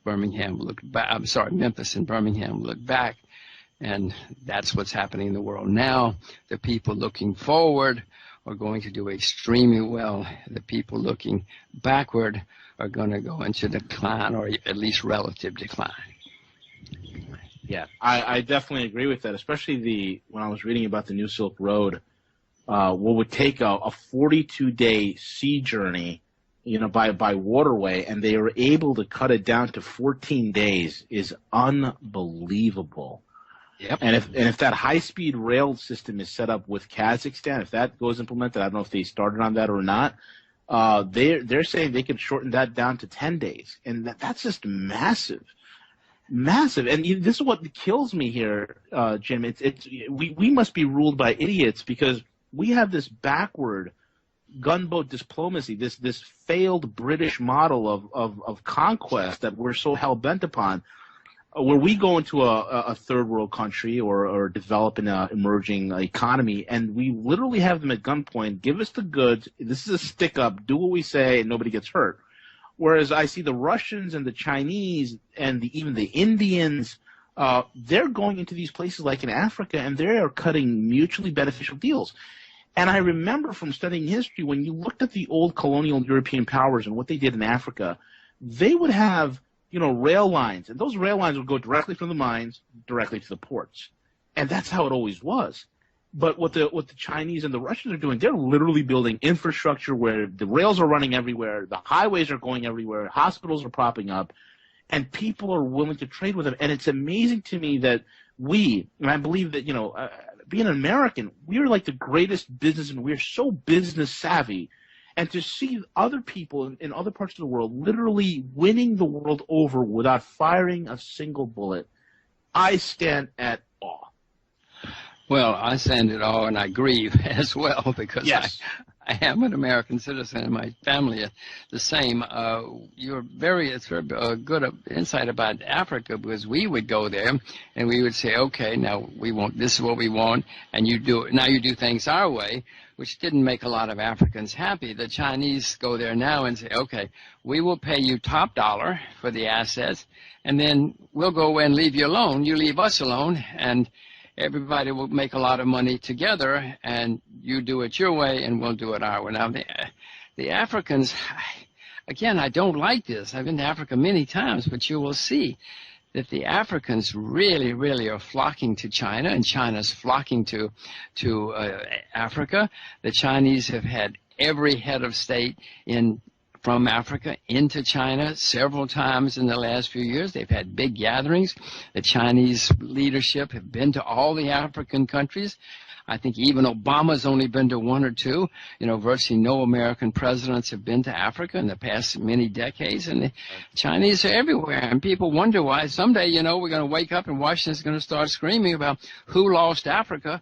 Birmingham looked back. Memphis and Birmingham looked back, and that's what's happening in the world now. The people looking forward are going to do extremely well. The people looking backward are going to go into decline, or at least relative decline. Yeah, I definitely agree with that, especially when I was reading about the New Silk Road. What would take a 42-day sea journey, by waterway, and they were able to cut it down to 14 days is unbelievable. Yep. And if that high-speed rail system is set up with Kazakhstan, if that goes implemented, I don't know if they started on that or not. They're saying they could shorten that down to 10 days, and that's just massive. Massive, and this is what kills me here, Jim. We must be ruled by idiots because we have this backward gunboat diplomacy, this failed British model of conquest that we're so hell bent upon, where we go into a third world country or develop an emerging economy, and we literally have them at gunpoint. Give us the goods. This is a stick up. Do what we say, and nobody gets hurt. Whereas I see the Russians and the Chinese and even the Indians, they're going into these places like in Africa, and they are cutting mutually beneficial deals. And I remember from studying history, when you looked at the old colonial European powers and what they did in Africa, they would have, rail lines, and those rail lines would go directly from the mines directly to the ports. And that's how it always was. But what the Chinese and the Russians are doing, they're literally building infrastructure where the rails are running everywhere, the highways are going everywhere, hospitals are popping up, and people are willing to trade with them. And it's amazing to me that and I believe that, being an American, we're like the greatest business, and we're so business savvy. And to see other people in other parts of the world literally winning the world over without firing a single bullet, I stand at awe. Well, I stand at awe, and I grieve as well because yes. I am an American citizen, and my family is the same. It's very good insight about Africa, because we would go there and we would say, okay, now this is what we want, and you do things our way, which didn't make a lot of Africans happy. The Chinese go there now and say, okay, we will pay you top dollar for the assets, and then we'll go away and leave you alone. You leave us alone, and everybody will make a lot of money together, and you do it your way, and we'll do it our way. Now, the Africans, again, I don't like this. I've been to Africa many times, but you will see that the Africans really, really are flocking to China, and China's flocking to Africa. The Chinese have had every head of state in from Africa into China several times in the last few years. They've had big gatherings. The Chinese leadership have been to all the African countries. I think even Obama's only been to one or two. You know, virtually no American presidents have been to Africa in the past many decades, and the Chinese are everywhere. And people wonder why someday, you know, we're going to wake up and Washington's going to start screaming about who lost Africa.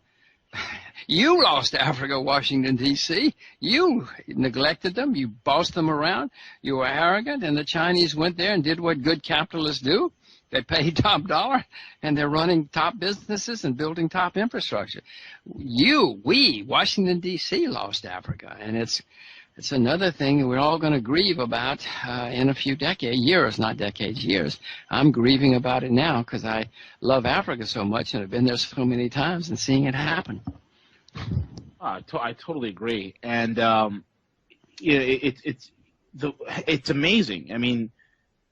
You lost Africa, Washington, D.C. You neglected them. You bossed them around. You were arrogant, and the Chinese went there and did what good capitalists do. They paid top dollar, and they're running top businesses and building top infrastructure. We, Washington, D.C., lost Africa, and it's another thing we're all going to grieve about in a few years, not decades, years. I'm grieving about it now because I love Africa so much and have been there so many times and seeing it happen. I totally agree, and it's amazing. I mean,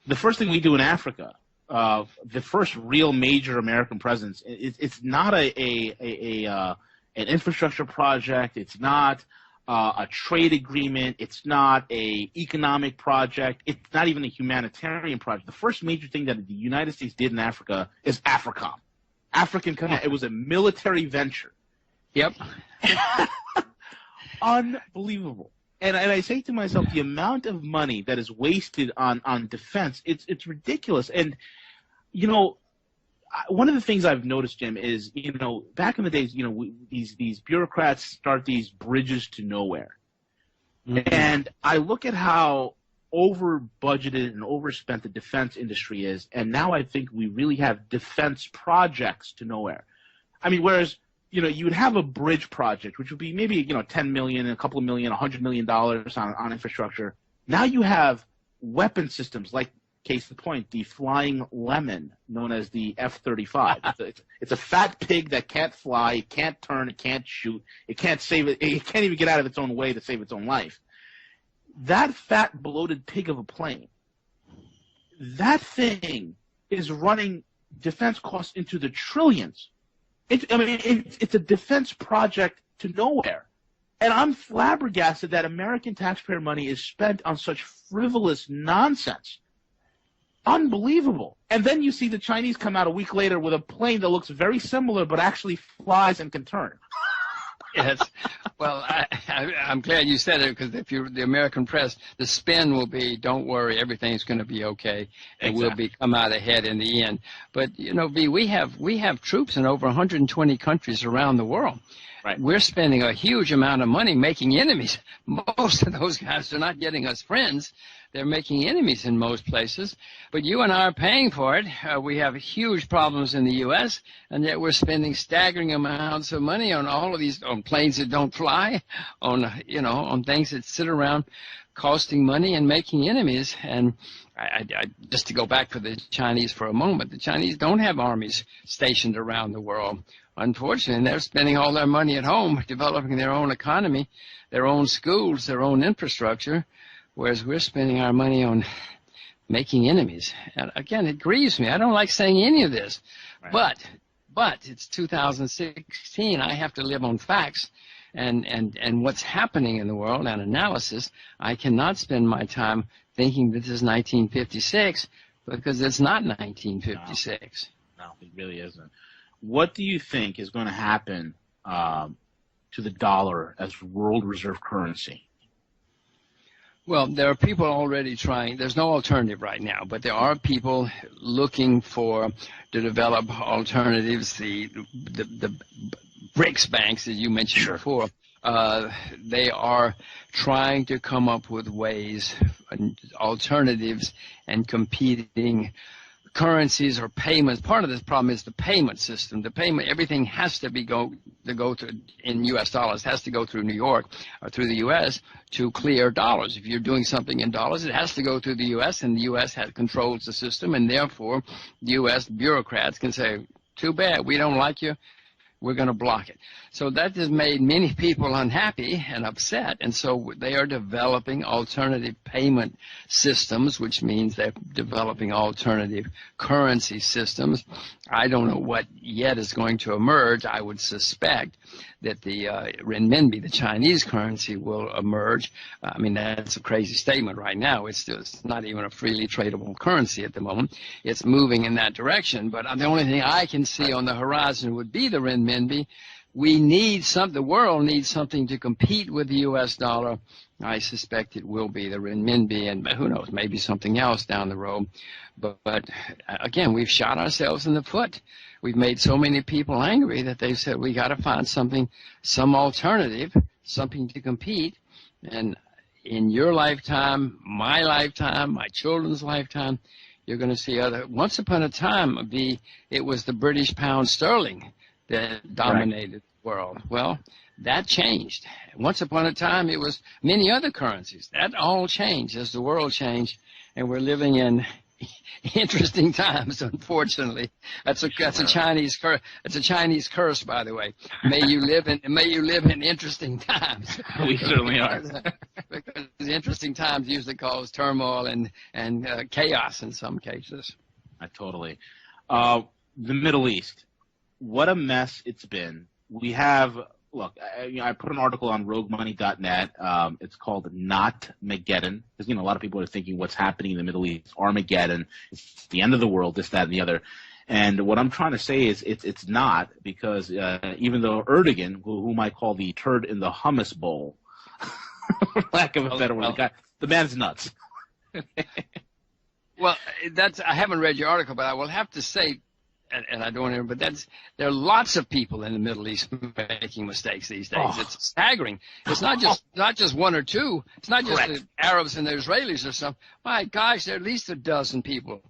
the first thing we do in Africa, the first real major American presence, it's not an infrastructure project. It's not a trade agreement. It's not a economic project. It's not even a humanitarian project. The first major thing that the United States did in Africa is AFRICOM. It was a military venture. Yep. Unbelievable. And I say to myself, the amount of money that is wasted on defense, it's ridiculous. And, you know, one of the things I've noticed, Jim, is, you know, back in the days, you know, these bureaucrats start these bridges to nowhere. Mm-hmm. And I look at how over-budgeted and overspent the defense industry is, and now I think we really have defense projects to nowhere. I mean, whereas, you know, you would have a bridge project, which would be maybe, you know, $10 million, a couple of million, $100 million on infrastructure. Now you have weapon systems like, case in point, the flying lemon known as the F-35. It's a fat pig that can't fly, it can't turn, it can't shoot, it can't even get out of its own way to save its own life. That fat, bloated pig of a plane, that thing is running defense costs into the trillions. It's a defense project to nowhere. And I'm flabbergasted that American taxpayer money is spent on such frivolous nonsense. Unbelievable. And then you see the Chinese come out a week later with a plane that looks very similar but actually flies and can turn. Yes. Well, I'm glad you said it, because if you're the American press, the spin will be, don't worry, everything's going to be okay, and Exactly. we'll come out ahead in the end. But, you know, V, we have troops in over 120 countries around the world. Right. We're spending a huge amount of money making enemies. Most of those guys are not getting us friends. They're making enemies in most places. But you and I are paying for it. We have huge problems in the U.S., and yet we're spending staggering amounts of money on all of these, on planes that don't fly, on things that sit around costing money and making enemies. And I just to go back for the Chinese for a moment, the Chinese don't have armies stationed around the world. Unfortunately, they're spending all their money at home developing their own economy, their own schools, their own infrastructure, whereas we're spending our money on making enemies. And again, it grieves me. I don't like saying any of this. Right. But it's 2016. I have to live on facts and what's happening in the world and analysis. I cannot spend my time thinking this is 1956 because it's not 1956. No, it really isn't. What do you think is going to happen to the dollar as world reserve currency? Well, there are people already trying. There's no alternative right now, but there are people looking to develop alternatives. The BRICS banks, as you mentioned before, they are trying to come up with ways, alternatives, and competing currencies or payments. Part of this problem is the payment system. Everything has to go through in U.S. dollars, has to go through New York or through the U.S. to clear dollars. If you're doing something in dollars, it has to go through the U.S. and the U.S. controls the system, and therefore the U.S. bureaucrats can say, too bad, we don't like you, we're going to block it. So that has made many people unhappy and upset, and so they are developing alternative payment systems, which means they're developing alternative currency systems. I don't know what yet is going to emerge. I would suspect that the renminbi, the Chinese currency, will emerge. I mean, that's a crazy statement right now. It's not even a freely tradable currency at the moment. It's moving in that direction. But the only thing I can see on the horizon would be the renminbi. We need the world needs something to compete with the U.S. dollar. I suspect it will be the renminbi, and who knows, maybe something else down the road. But again, we've shot ourselves in the foot. We've made so many people angry that they've said we got to find some alternative, something to compete. And in your lifetime, my children's lifetime, you're going to see once upon a time, it was the British pound sterling that dominated the world. Well, that changed. Once upon a time, it was many other currencies. That all changed as the world changed, and we're living in interesting times. Unfortunately, that's a Chinese curse. It's a Chinese curse, by the way. May you live in interesting times. We certainly are. Because interesting times usually cause turmoil and chaos in some cases. Totally. The Middle East. What a mess it's been. We have, look, I put an article on roguemoney.net. It's called Not Mageddon. Because, a lot of people are thinking what's happening in the Middle East, Armageddon, it's the end of the world, this, that, and the other. And what I'm trying to say is it's not, because even though Erdogan, whom I call the turd in the hummus bowl, for lack of a better word, the man's nuts. Well, I haven't read your article, but I will have to say, and I don't want to, but there are lots of people in the Middle East making mistakes these days. Oh. It's staggering. It's not just one or two. It's not just the Arabs and the Israelis or something. My gosh, there are at least a dozen people.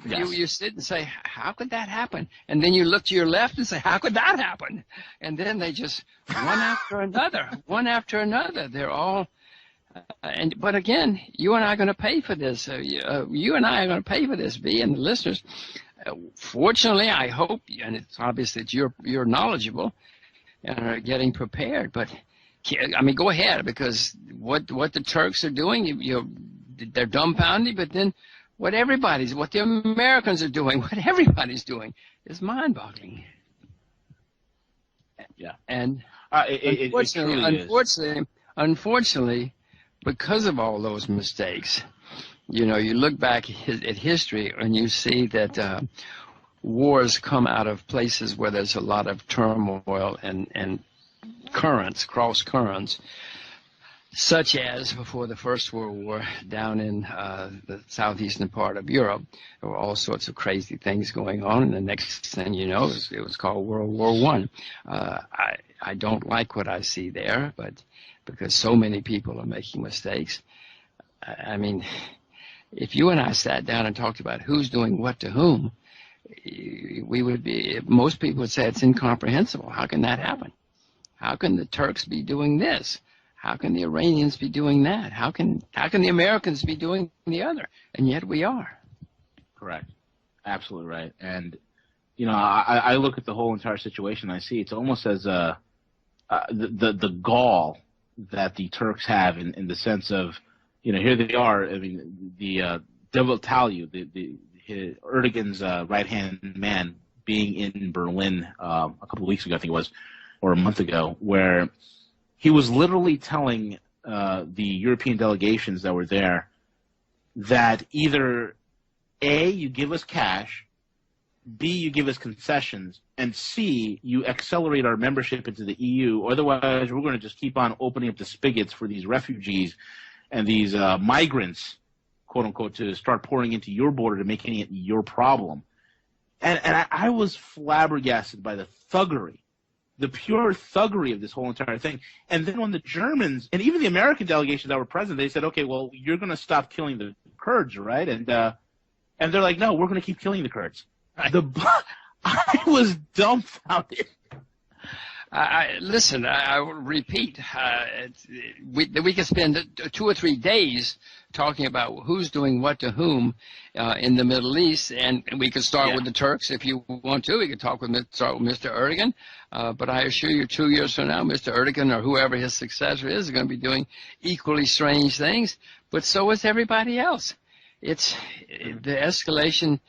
Yes. You sit and say, how could that happen? And then you look to your left and say, how could that happen? And then they just one after another. They're all. But again, you and I are going to pay for this. You and I are going to pay for this, V, and the listeners. Fortunately, I hope, and it's obvious that you're knowledgeable and are getting prepared. But I mean, go ahead, because what the Turks are doing, they're dumbfounded. But then what the Americans are doing, what everybody's doing, is mind-boggling. Yeah, and unfortunately, because of all those mistakes. You look back at history and you see that wars come out of places where there's a lot of turmoil and cross currents, such as before the First World War down in the southeastern part of Europe. There were all sorts of crazy things going on, and the next thing you know, it was called World War I. I don't like what I see there, but because so many people are making mistakes, I mean, if you and I sat down and talked about who's doing what to whom, most people would say it's incomprehensible. How can that happen? How can the Turks be doing this? How can the Iranians be doing that? How can the Americans be doing the other? And yet we are. Correct. Absolutely right. And, I look at the whole entire situation, I see it's almost as the gall that the Turks have in the sense of, here they are. I mean, the devil tell you, Erdogan's right-hand man being in Berlin a couple of weeks ago, I think it was, or a month ago, where he was literally telling the European delegations that were there that either A, you give us cash, B, you give us concessions, and C, you accelerate our membership into the EU, otherwise we're going to just keep on opening up the spigots for these refugees and these migrants, quote unquote, to start pouring into your border to making it your problem. And I was flabbergasted by the thuggery, the pure thuggery of this whole entire thing. And then when the Germans and even the American delegations that were present, they said, okay, well, you're going to stop killing the Kurds, right? And they're like, no, we're going to keep killing the Kurds. I was dumbfounded. Listen, I will repeat. We could spend 2 or 3 days talking about who's doing what to whom in the Middle East, and we could start with the Turks if you want to. We could start with Mr. Erdogan, but I assure you 2 years from now, Mr. Erdogan or whoever his successor is going to be doing equally strange things, but so is everybody else. The escalation.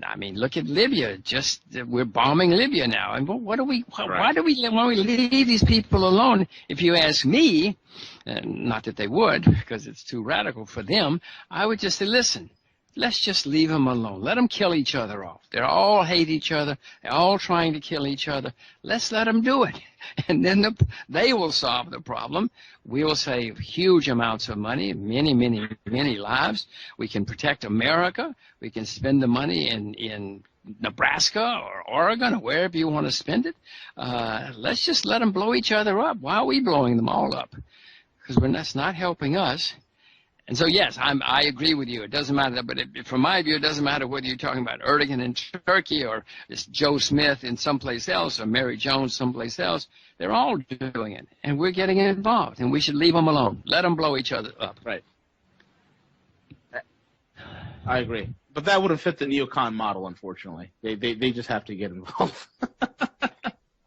I mean, look at Libya. Just we're bombing Libya now, and why do we leave these people alone? If you ask me, not that they would, because it's too radical for them, I would just say, listen, let's just leave them alone. Let them kill each other off. They all hate each other. They're all trying to kill each other. Let's let them do it. And then they will solve the problem. We will save huge amounts of money, many, many, many lives. We can protect America. We can spend the money in Nebraska or Oregon or wherever you want to spend it. Let's just let them blow each other up. Why are we blowing them all up? Because that's not helping us. And so, yes, I agree with you. It doesn't matter. But from my view, it doesn't matter whether you're talking about Erdogan in Turkey or it's Joe Smith in someplace else or Mary Jones someplace else. They're all doing it. And we're getting involved. And we should leave them alone. Let them blow each other up. Right. I agree. But that wouldn't fit the neocon model, unfortunately. They just have to get involved.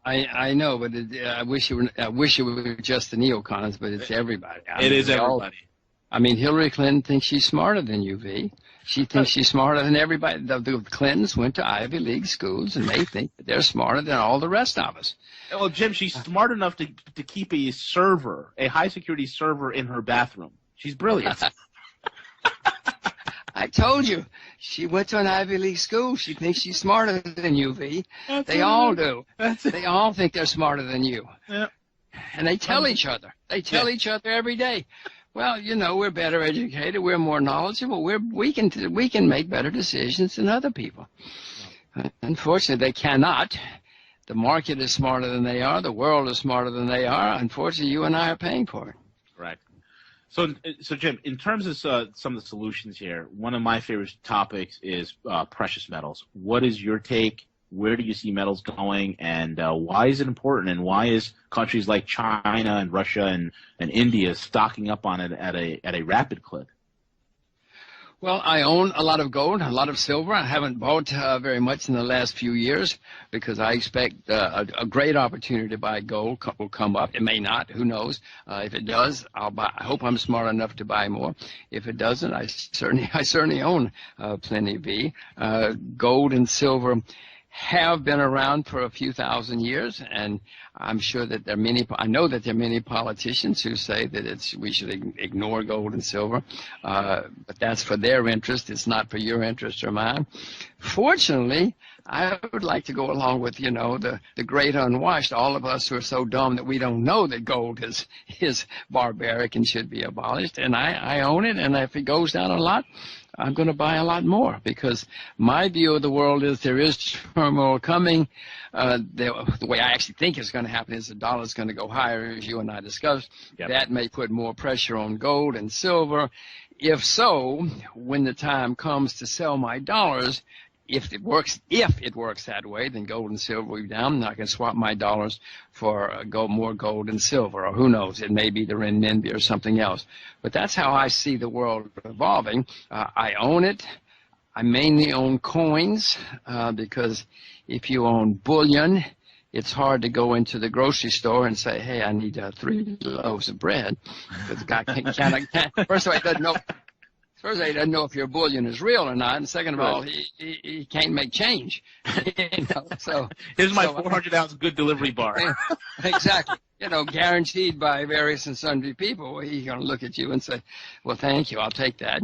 I know, but I wish it were just the neocons, but it's everybody. It is everybody. I mean, Hillary Clinton thinks she's smarter than you, V. She thinks she's smarter than everybody. The Clintons went to Ivy League schools, and they think that they're smarter than all the rest of us. Well, Jim, she's smart enough to keep a server, a high-security server in her bathroom. She's brilliant. I told you. She went to an Ivy League school. She thinks she's smarter than you, V. They all do. They all think they're smarter than you. Yeah. And they tell each other. They tell each other every day. Well, you know, we're better educated, we're more knowledgeable, we can make better decisions than other people. Unfortunately, they cannot. The market is smarter than they are. The world is smarter than they are. Unfortunately, you and I are paying for it. Right. So Jim, in terms of some of the solutions here, one of my favorite topics is precious metals. What is your take? Where do you see metals going, and why is it important, and why is countries like China and Russia and India stocking up on it at a rapid clip? Well, I own a lot of gold, a lot of silver. I haven't bought very much in the last few years because I expect a great opportunity to buy gold will come up. It may not. Who knows? If it does, I'll buy. I hope I'm smart enough to buy more. If it doesn't, I certainly own plenty of gold and silver. Have been around for a few thousand years, and I'm sure that I know that there are many politicians who say that we should ignore gold and silver, but that's for their interest. It's not for your interest or mine. Fortunately, I would like to go along with, the great unwashed, all of us who are so dumb that we don't know that gold is barbaric and should be abolished, and I own it, and if it goes down a lot, I'm going to buy a lot more because my view of the world is there is turmoil coming. The way I actually think it's going to happen is the dollar is going to go higher, as you and I discussed. Yep. That may put more pressure on gold and silver. If so, when the time comes to sell my dollars, if it works that way, then gold and silver will be down, and I can swap my dollars for more gold and silver, or who knows, it may be the renminbi or something else. But that's how I see the world evolving. I own it. I mainly own coins because if you own bullion, it's hard to go into the grocery store and say, hey, I need 3 loaves of bread. Because the guy can't. First of all, he doesn't know. First, he doesn't know if your bullion is real or not, and second of all, he can't make change. So here's my 400-ounce good delivery bar. Exactly. Guaranteed by various and sundry people. He's going to look at you and say, "Well, thank you, I'll take that,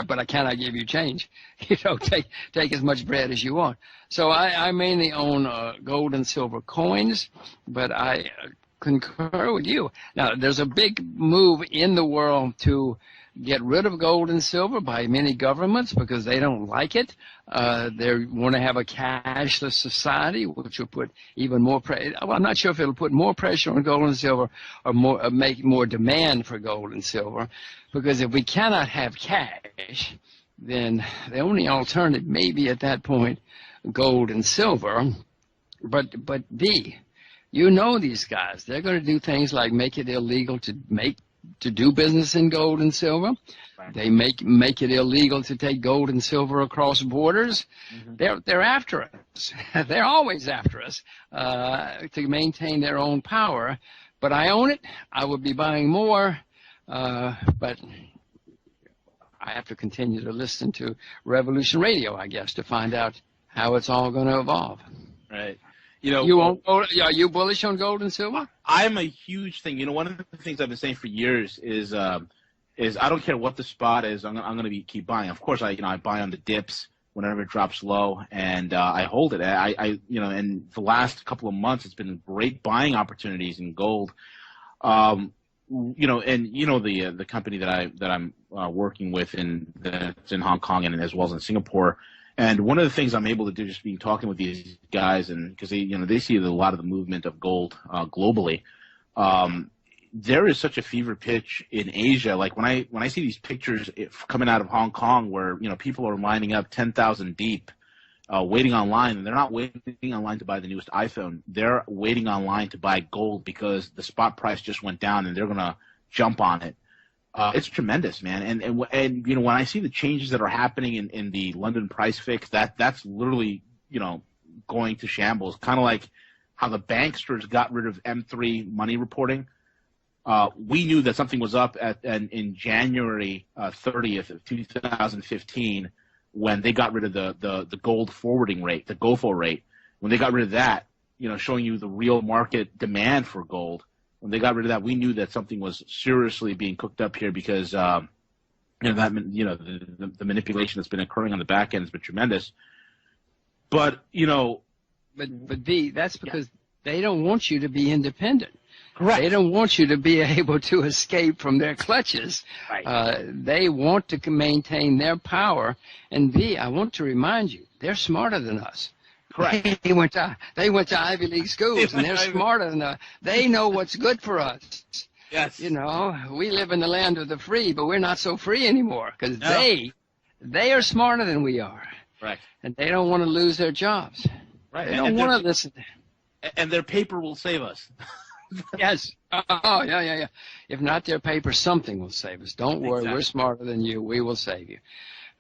but I cannot give you change. Take as much bread as you want." So I mainly own gold and silver coins, but I concur with you. Now, there's a big move in the world to get rid of gold and silver by many governments because they don't like it. They want to have a cashless society, which will put even more pressure. Well, I'm not sure if it'll put more pressure on gold and silver or make more demand for gold and silver, because if we cannot have cash, then the only alternative may be at that point gold and silver. But these guys, they're going to do things like make it illegal to do business in gold and silver. Right. They make it illegal to take gold and silver across borders. Mm-hmm. They're after us. They're always after us to maintain their own power. But I own it. I would be buying more, but I have to continue to listen to Revolution Radio, I guess, to find out how it's all going to evolve. Right. Are you bullish on gold and silver? I'm a huge thing. One of the things I've been saying for years is I don't care what the spot is. I'm going to keep buying. Of course, I buy on the dips whenever it drops low, and I hold it. And the last couple of months, it's been great buying opportunities in gold. The company that I'm working with that's in Hong Kong and as well as in Singapore. And one of the things I'm able to do, just being talking with these guys, and because they see a lot of the movement of gold globally, there is such a fever pitch in Asia. Like when I see these pictures coming out of Hong Kong, where people are lining up 10,000 deep, waiting online, and they're not waiting online to buy the newest iPhone. They're waiting online to buy gold because the spot price just went down, and they're gonna jump on it. It's tremendous, man. And when I see the changes that are happening in the London price fix, that's literally going to shambles. Kind of like how the banksters got rid of M3 money reporting. We knew that something was up in January 30th of 2015 when they got rid of the gold forwarding rate, the GOFO rate. When they got rid of that, showing you the real market demand for gold. When they got rid of that, we knew that something was seriously being cooked up here because the manipulation that's been occurring on the back end has been tremendous. But that's because they don't want you to be independent. Correct. They don't want you to be able to escape from their clutches. Right. They want to maintain their power. And I want to remind you, they're smarter than us. Correct. They went to Ivy League schools, and they're smarter than us. They know what's good for us. Yes. We live in the land of the free, but we're not so free anymore because they are smarter than we are. Right. And they don't want to lose their jobs. Right. They don't want to listen. And their paper will save us. Yes. Oh, yeah. If not their paper, something will save us. Don't worry. Exactly. We're smarter than you. We will save you.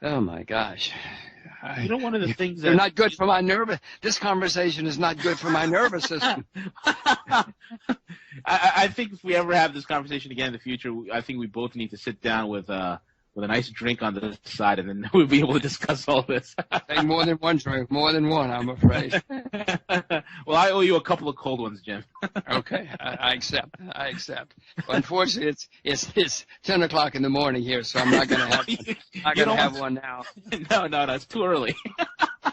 Oh, my gosh. One of the things they're not good for my nervous. This conversation is not good for my nervous system. I think if we ever have this conversation again in the future, I think we both need to sit down with a nice drink on the side, and then we'll be able to discuss all this. Take more than one drink, more than one, I'm afraid. Well, I owe you a couple of cold ones, Jim. Okay, I accept. Well, unfortunately, it's 10 o'clock in the morning here, so I'm not going to have one now. No, it's too early.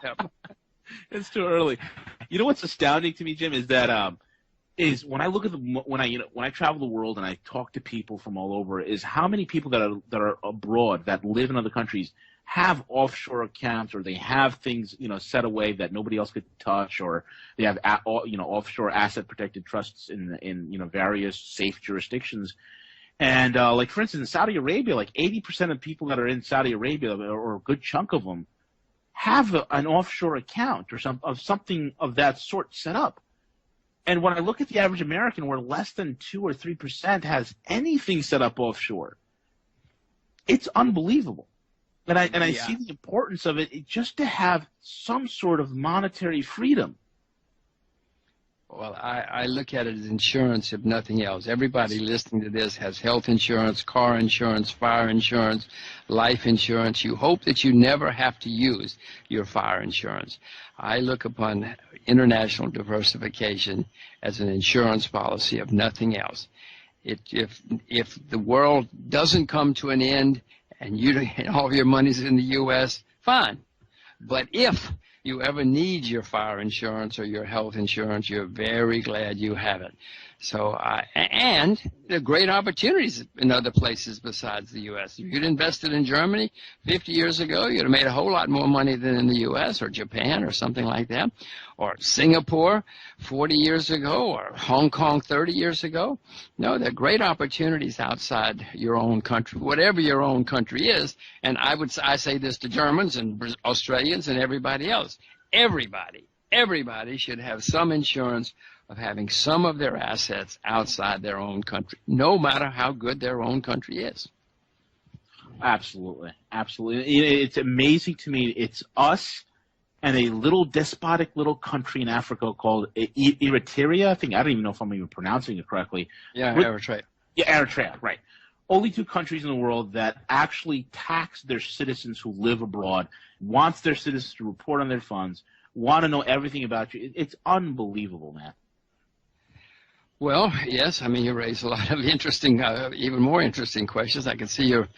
Yep. It's too early. You know what's astounding to me, Jim, is that is when I look at when I travel the world and I talk to people from all over, is how many people that are abroad that live in other countries have offshore accounts, or they have things set away that nobody else could touch, or they have offshore asset protected trusts in various safe jurisdictions. And like for instance in Saudi Arabia, like 80% of people that are in Saudi Arabia, or a good chunk of them, have an offshore account or something of that sort set up. And when I look at the average American, where less than 2 or 3% has anything set up offshore, it's unbelievable. And I see the importance of it just to have some sort of monetary freedom. Well, I look at it as insurance, if nothing else. Everybody listening to this has health insurance, car insurance, fire insurance, life insurance. You hope that you never have to use your fire insurance. I look upon international diversification as an insurance policy, if nothing else. If the world doesn't come to an end and all of your money's in the U.S., fine. But if you ever need your fire insurance or your health insurance, you're very glad you have it. So, and there are great opportunities in other places besides the U.S. If you'd invested in Germany 50 years ago, you'd have made a whole lot more money than in the U.S. or Japan or something like that, or Singapore 40 years ago, or Hong Kong 30 years ago. No, there are great opportunities outside your own country, whatever your own country is. And I say this to Germans and Australians and everybody else. Everybody should have some insurance of having some of their assets outside their own country, no matter how good their own country is. Absolutely. It's amazing to me. It's us and a little despotic little country in Africa called Eritrea. I don't even know if I'm even pronouncing it correctly. Yeah, Eritrea. Yeah, Eritrea, right. only two countries in the world that actually tax their citizens who live abroad, wants their citizens to report on their funds, want to know everything about you. It's unbelievable, man. Well, yes, I mean, you raise a lot of interesting, even more interesting questions. I can see you're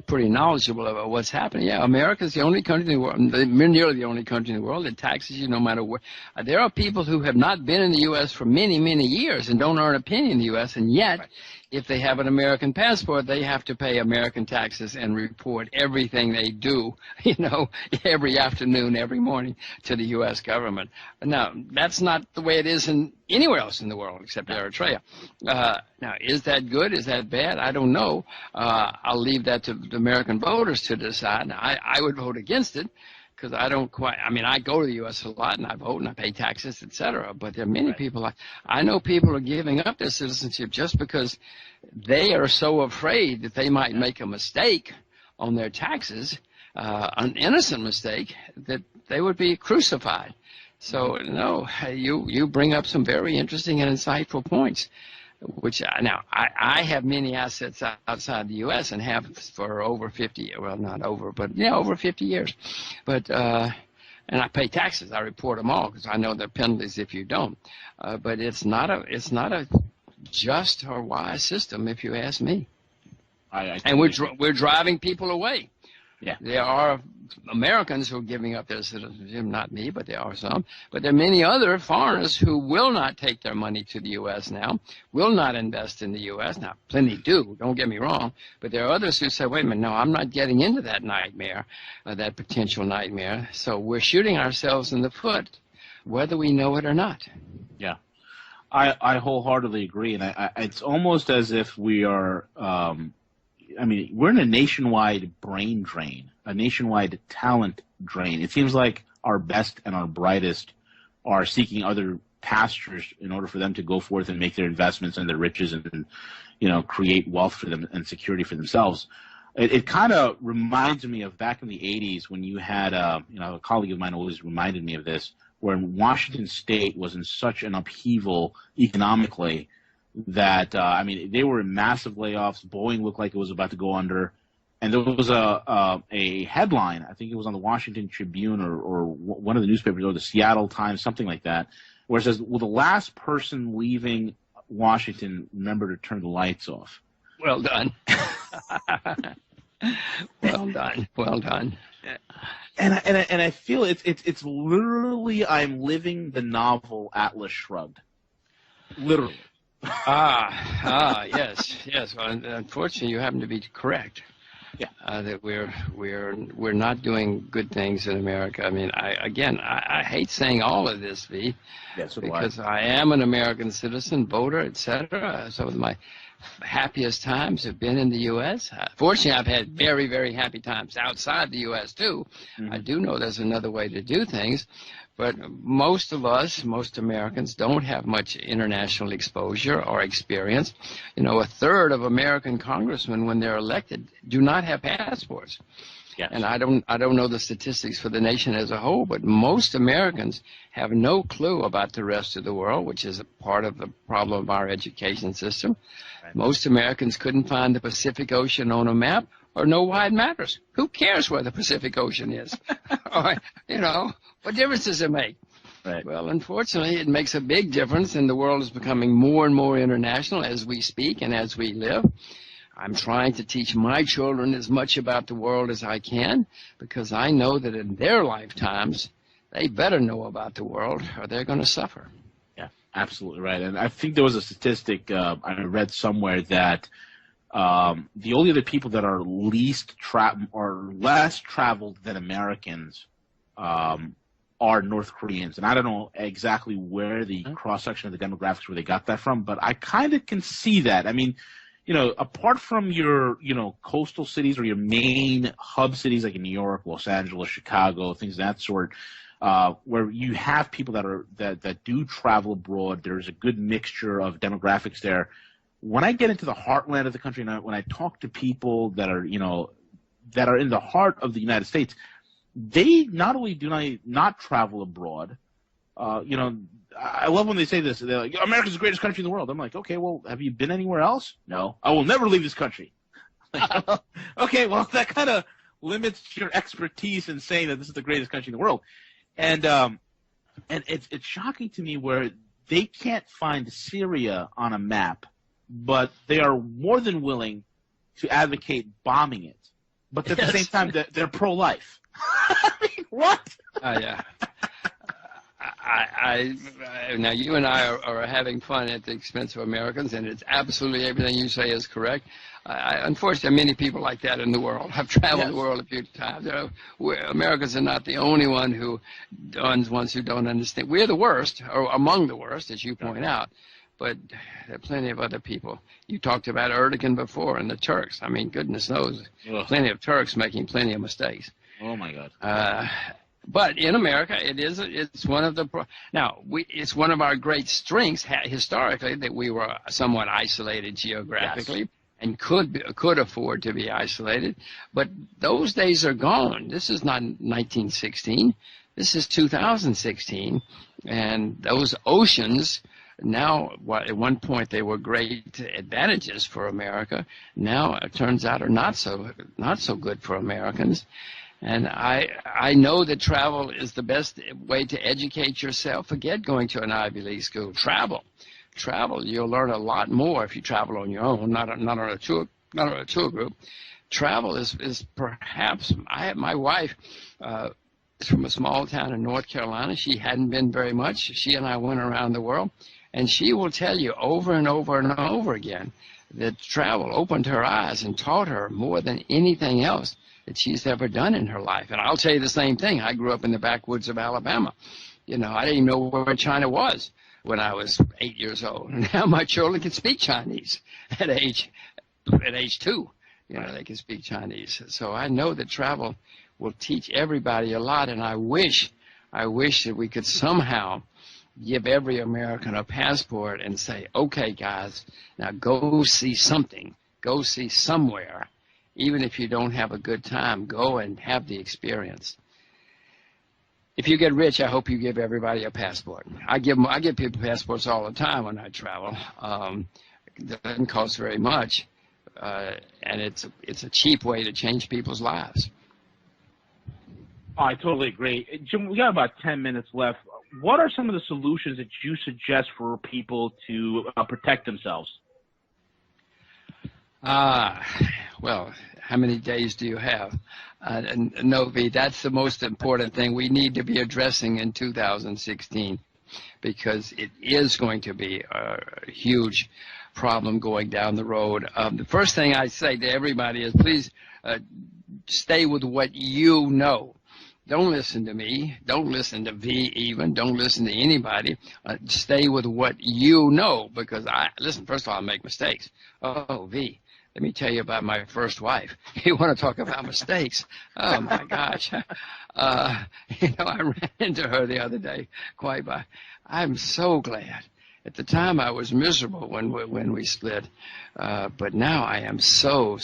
pretty knowledgeable about what's happening. Yeah, America's the only country in the world, nearly the only country in the world that taxes you no matter where. There are people who have not been in the U.S. for many, many years and don't earn a penny in the U.S., and yet, if they have an American passport, they have to pay American taxes and report everything they do, every afternoon, every morning to the U.S. government. Now, that's not the way it is anywhere else in the world except Eritrea. Now, is that good? Is that bad? I don't know. I'll leave that to the American voters to decide. I would vote against it because I don't quite, I go to the U.S. a lot and I vote and I pay taxes, et cetera. But there are many people, I know people are giving up their citizenship just because they are so afraid that they might make a mistake on their taxes, an innocent mistake, that they would be crucified. So, no, you bring up some very interesting and insightful points, which now I have many assets outside the U.S. and have for over 50, well, not over, but over 50 years. But, and I pay taxes. I report them all because I know there are penalties if you don't. But it's not a just or wise system, if you ask me. And we're driving people away. Yeah, there are Americans who are giving up their citizenship, not me, but there are some. But there are many other foreigners who will not take their money to the U.S. now, will not invest in the U.S. Now, plenty do, don't get me wrong. But there are others who say, wait a minute, no, I'm not getting into that nightmare, that potential nightmare. So we're shooting ourselves in the foot, whether we know it or not. Yeah, I wholeheartedly agree. And it's almost as if we are we're in a nationwide brain drain, a nationwide talent drain. It seems like our best and our brightest are seeking other pastures in order for them to go forth and make their investments and their riches and create wealth for them and security for themselves. It kind of reminds me of back in the 80s when you had, a colleague of mine always reminded me of this, when Washington State was in such an upheaval economically that, they were in massive layoffs. Boeing looked like it was about to go under. And there was a headline, I think it was on the Washington Tribune or one of the newspapers, or the Seattle Times, something like that, where it says, will the last person leaving Washington remember to turn the lights off? Well done. Well done. Well done. And I feel it's literally I'm living the novel Atlas Shrugged. Literally. Yes. Well, unfortunately, you happen to be correct. Yeah. That we're not doing good things in America. I hate saying all of this, V. Yes, because I am an American citizen, voter, etc. Some of my happiest times have been in the U.S. Fortunately, I've had very, very happy times outside the U.S. too. Mm-hmm. I do know there's another way to do things. But most of us, most Americans, don't have much international exposure or experience. A third of American congressmen, when they're elected, do not have passports. Yes. And I don't know the statistics for the nation as a whole, but most Americans have no clue about the rest of the world, which is a part of the problem of our education system. Right. Most Americans couldn't find the Pacific Ocean on a map or know why it matters. Who cares where the Pacific Ocean is? What difference does it make? Right. Well, unfortunately, it makes a big difference, and the world is becoming more and more international as we speak and as we live. I'm trying to teach my children as much about the world as I can because I know that in their lifetimes, they better know about the world or they're going to suffer. Yeah, absolutely right. And I think there was a statistic I read somewhere that the only other people that are less traveled than Americans are North Koreans. And I don't know exactly where the cross-section of the demographics, where they got that from, but I kind of can see that. Apart from your, coastal cities or your main hub cities like in New York, Los Angeles, Chicago, things of that sort, where you have people that do travel abroad, there's a good mixture of demographics there. When I get into the heartland of the country, and when I talk to people that are in the heart of the United States, they not only do not travel abroad, I love when they say this. They're like, America's the greatest country in the world. I'm like, okay, well, have you been anywhere else? No. I will never leave this country. Okay, well, that kind of limits your expertise in saying that this is the greatest country in the world. And it's shocking to me where they can't find Syria on a map, but they are more than willing to advocate bombing it. But at the same time, they're pro-life. I mean, what? Yeah. Now you and I are having fun at the expense of Americans, and it's absolutely everything you say is correct. Unfortunately, many people like that in the world. I've traveled the world a few times. Americans are not the only ones who don't understand. We're the worst, or among the worst, as you point out. But there are plenty of other people. You talked about Erdogan before and the Turks. I mean, goodness knows, plenty of Turks making plenty of mistakes. Oh my God. But in America, it's one of it's one of our great strengths historically that we were somewhat isolated geographically and could afford to be isolated. But those days are gone. This is not 1916. This is 2016, and those oceans. Now, at one point they were great advantages for America. Now it turns out are not so good for Americans. And I know that travel is the best way to educate yourself. Forget going to an Ivy League school. Travel. You'll learn a lot more if you travel on your own, not on a tour group. Travel is perhaps. My wife is from a small town in North Carolina. She hadn't been very much. She and I went around the world, and she will tell you over and over and over again that travel opened her eyes and taught her more than anything else that she's ever done in her life. And I'll tell you the same thing. I grew up in the backwoods of Alabama. I didn't even know where China was when I was 8 years old. And now my children can speak Chinese at age 2. They can speak Chinese. So I know that travel will teach everybody a lot. And I wish that we could somehow give every American a passport and say, okay, guys, now go see something. Go see somewhere. Even if you don't have a good time, go and have the experience. If you get rich, I hope you give everybody a passport. I give people passports all the time when I travel. It doesn't cost very much, and it's a cheap way to change people's lives. Oh, I totally agree. Jim, we got about 10 minutes left. What are some of the solutions that you suggest for people to protect themselves? Well, how many days do you have? No, V, that's the most important thing we need to be addressing in 2016, because it is going to be a huge problem going down the road. The first thing I say to everybody is please stay with what you know. Don't listen to me. Don't listen to V even. Don't listen to anybody. Stay with what you know, because first of all, I make mistakes. Oh, V. Let me tell you about my first wife. You want to talk about mistakes? Oh, my gosh. I ran into her the other day. I'm so glad. At the time, I was miserable when we split. But now I am so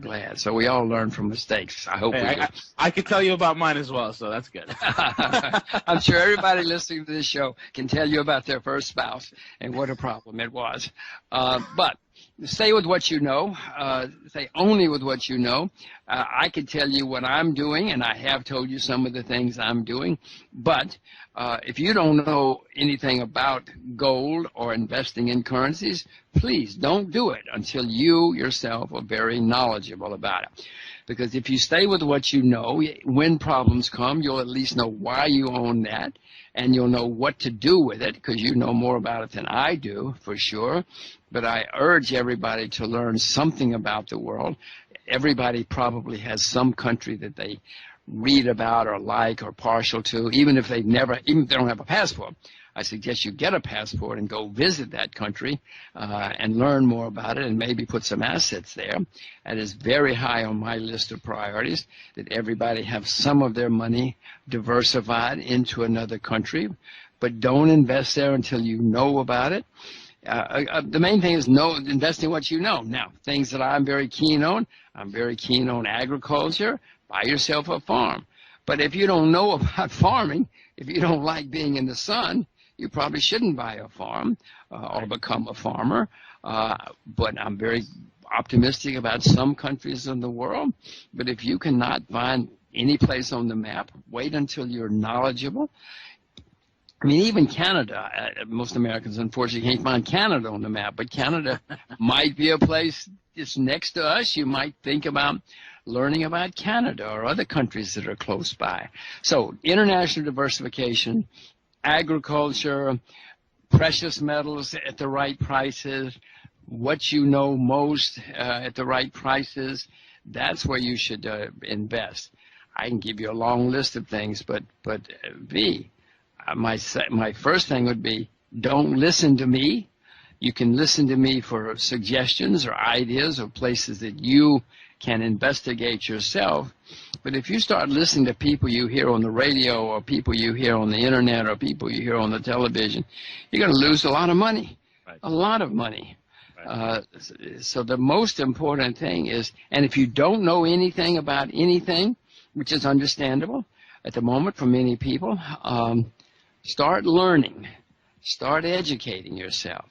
glad. So we all learn from mistakes. I hope we do. I could tell you about mine as well, so that's good. I'm sure everybody listening to this show can tell you about their first spouse and what a problem it was. But stay with what you know. Stay only with what you know. I can tell you what I'm doing, and I have told you some of the things I'm doing. But if you don't know anything about gold or investing in currencies, please don't do it until you yourself are very knowledgeable about it. Because if you stay with what you know, when problems come, you'll at least know why you own that, and you'll know what to do with it, because you know more about it than I do, for sure. But I urge everybody to learn something about the world. Everybody probably has some country that they read about or like or partial to, even if they don't have a passport. I suggest you get a passport and go visit that country and learn more about it and maybe put some assets there. That is very high on my list of priorities, that everybody have some of their money diversified into another country, but don't invest there until you know about it. The main thing is invest in what you know. Now, things that I'm very keen on agriculture. Buy yourself a farm. But if you don't know about farming, if you don't like being in the sun, you probably shouldn't buy a farm or become a farmer. But optimistic about some countries in the world, but if you cannot find any place on the map, wait until you're knowledgeable. I mean, even Canada, most Americans unfortunately can't find Canada on the map, but Canada might be a place that's next to us. You might think about learning about Canada or other countries that are close by. So international diversification, agriculture, precious metals at the right prices, what you know most at the right prices, that's where you should invest. I can give you a long list of things, but my first thing would be, don't listen to me. You can listen to me for suggestions or ideas or places that you can investigate yourself. But if you start listening to people you hear on the radio or people you hear on the internet or people you hear on the television, you're going to lose a lot of money, a lot of money. So the most important thing is, and if you don't know anything about anything, which is understandable at the moment for many people, start learning, start educating yourself.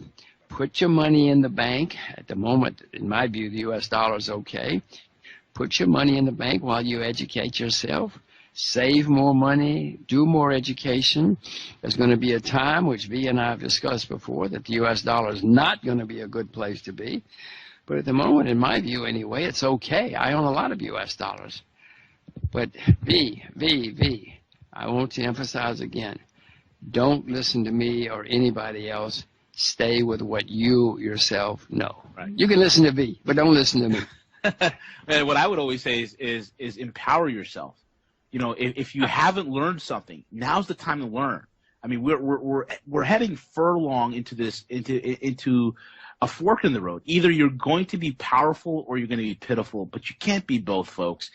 Put your money in the bank. At the moment, in my view, the U.S. dollar is okay. Put your money in the bank while you educate yourself. Save more money, do more education. There's going to be a time, which V and I have discussed before, that the U.S. dollar is not going to be a good place to be. But at the moment, in my view anyway, it's okay. I own a lot of U.S. dollars. But V, I want to emphasize again, don't listen to me or anybody else. Stay with what you yourself know. Right. You can listen to V, but don't listen to me. And what I would always say is empower yourself. You know, if you haven't learned something, now's the time to learn. I mean, we're heading furlong into a fork in the road. Either you're going to be powerful or you're going to be pitiful, but you can't be both, folks.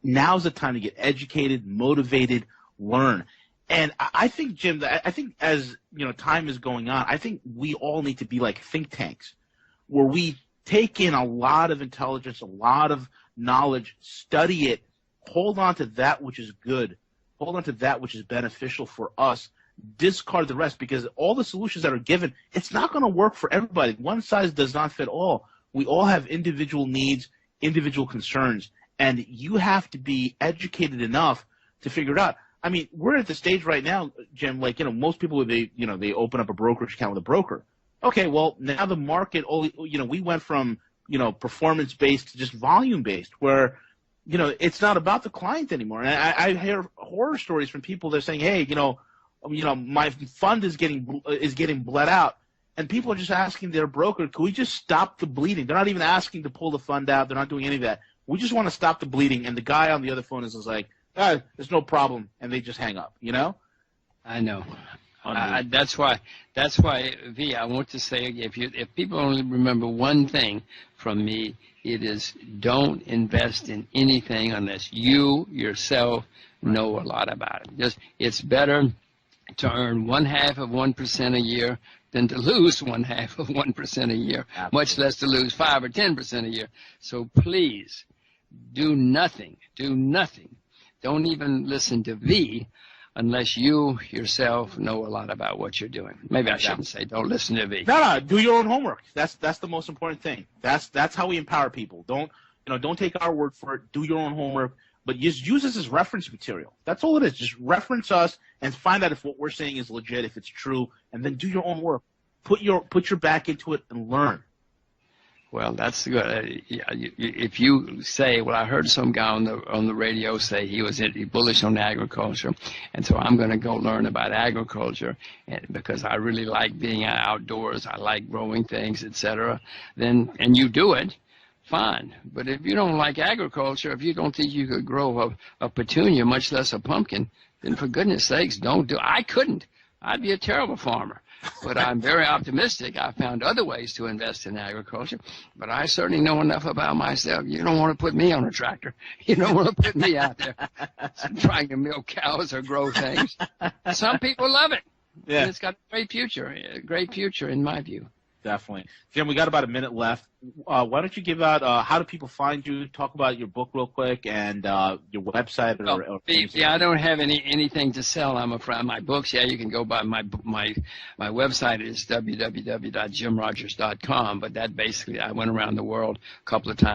Now's the time to get educated, motivated, learn. And I think, Jim, I think as you know, time is going on, I think we all need to be like think tanks, where we take in a lot of intelligence, a lot of knowledge, study it, hold on to that which is good, hold on to that which is beneficial for us, discard the rest, because all the solutions that are given, it's not going to work for everybody. One size does not fit all. We all have individual needs, individual concerns, and you have to be educated enough to figure it out. I mean, we're at the stage right now, Jim, like, you know, most people, they open up a brokerage account with a broker. Okay, well, now the market, we went from, performance-based to just volume-based, where, it's not about the client anymore. And I hear horror stories from people that are saying, hey, my fund is getting bled out. And people are just asking their broker, can we just stop the bleeding? They're not even asking to pull the fund out. They're not doing any of that. We just want to stop the bleeding. And the guy on the other phone is like, there's no problem, and they just hang up. I know. That's why, V, I want to say, if people only remember one thing from me, it is don't invest in anything unless you yourself know a lot about it. It's better to earn 0.5% a year than to lose 0.5% a year, Absolutely. Much less to lose 5 or 10% a year. So please, do nothing. Don't even listen to V unless you yourself know a lot about what you're doing. Maybe I shouldn't say don't listen to V. No, do your own homework. That's the most important thing. That's how we empower people. Don't take our word for it. Do your own homework, but just use this as reference material. That's all it is. Just reference us and find out if what we're saying is legit, if it's true, and then do your own work. Put your back into it and learn. Well, that's good. If you say, well, I heard some guy on the radio say he was bullish on agriculture, and so I'm going to go learn about agriculture, and because I really like being outdoors, I like growing things, etc. And you do it, fine. But if you don't like agriculture, if you don't think you could grow a petunia, much less a pumpkin, then for goodness sakes, don't do it. I couldn't. I'd be a terrible farmer. But I'm very optimistic. I found other ways to invest in agriculture, but I certainly know enough about myself. You don't want to put me on a tractor. You don't want to put me out there trying to milk cows or grow things. Some people love it. Yeah. And it's got a great future in my view. Definitely. Jim, we got about a minute left. Why don't you give out how do people find you? Talk about your book real quick and your website. I don't have anything to sell. I'm afraid my books. Yeah, you can go by my website is www.jimrogers.com. But that basically, I went around the world a couple of times.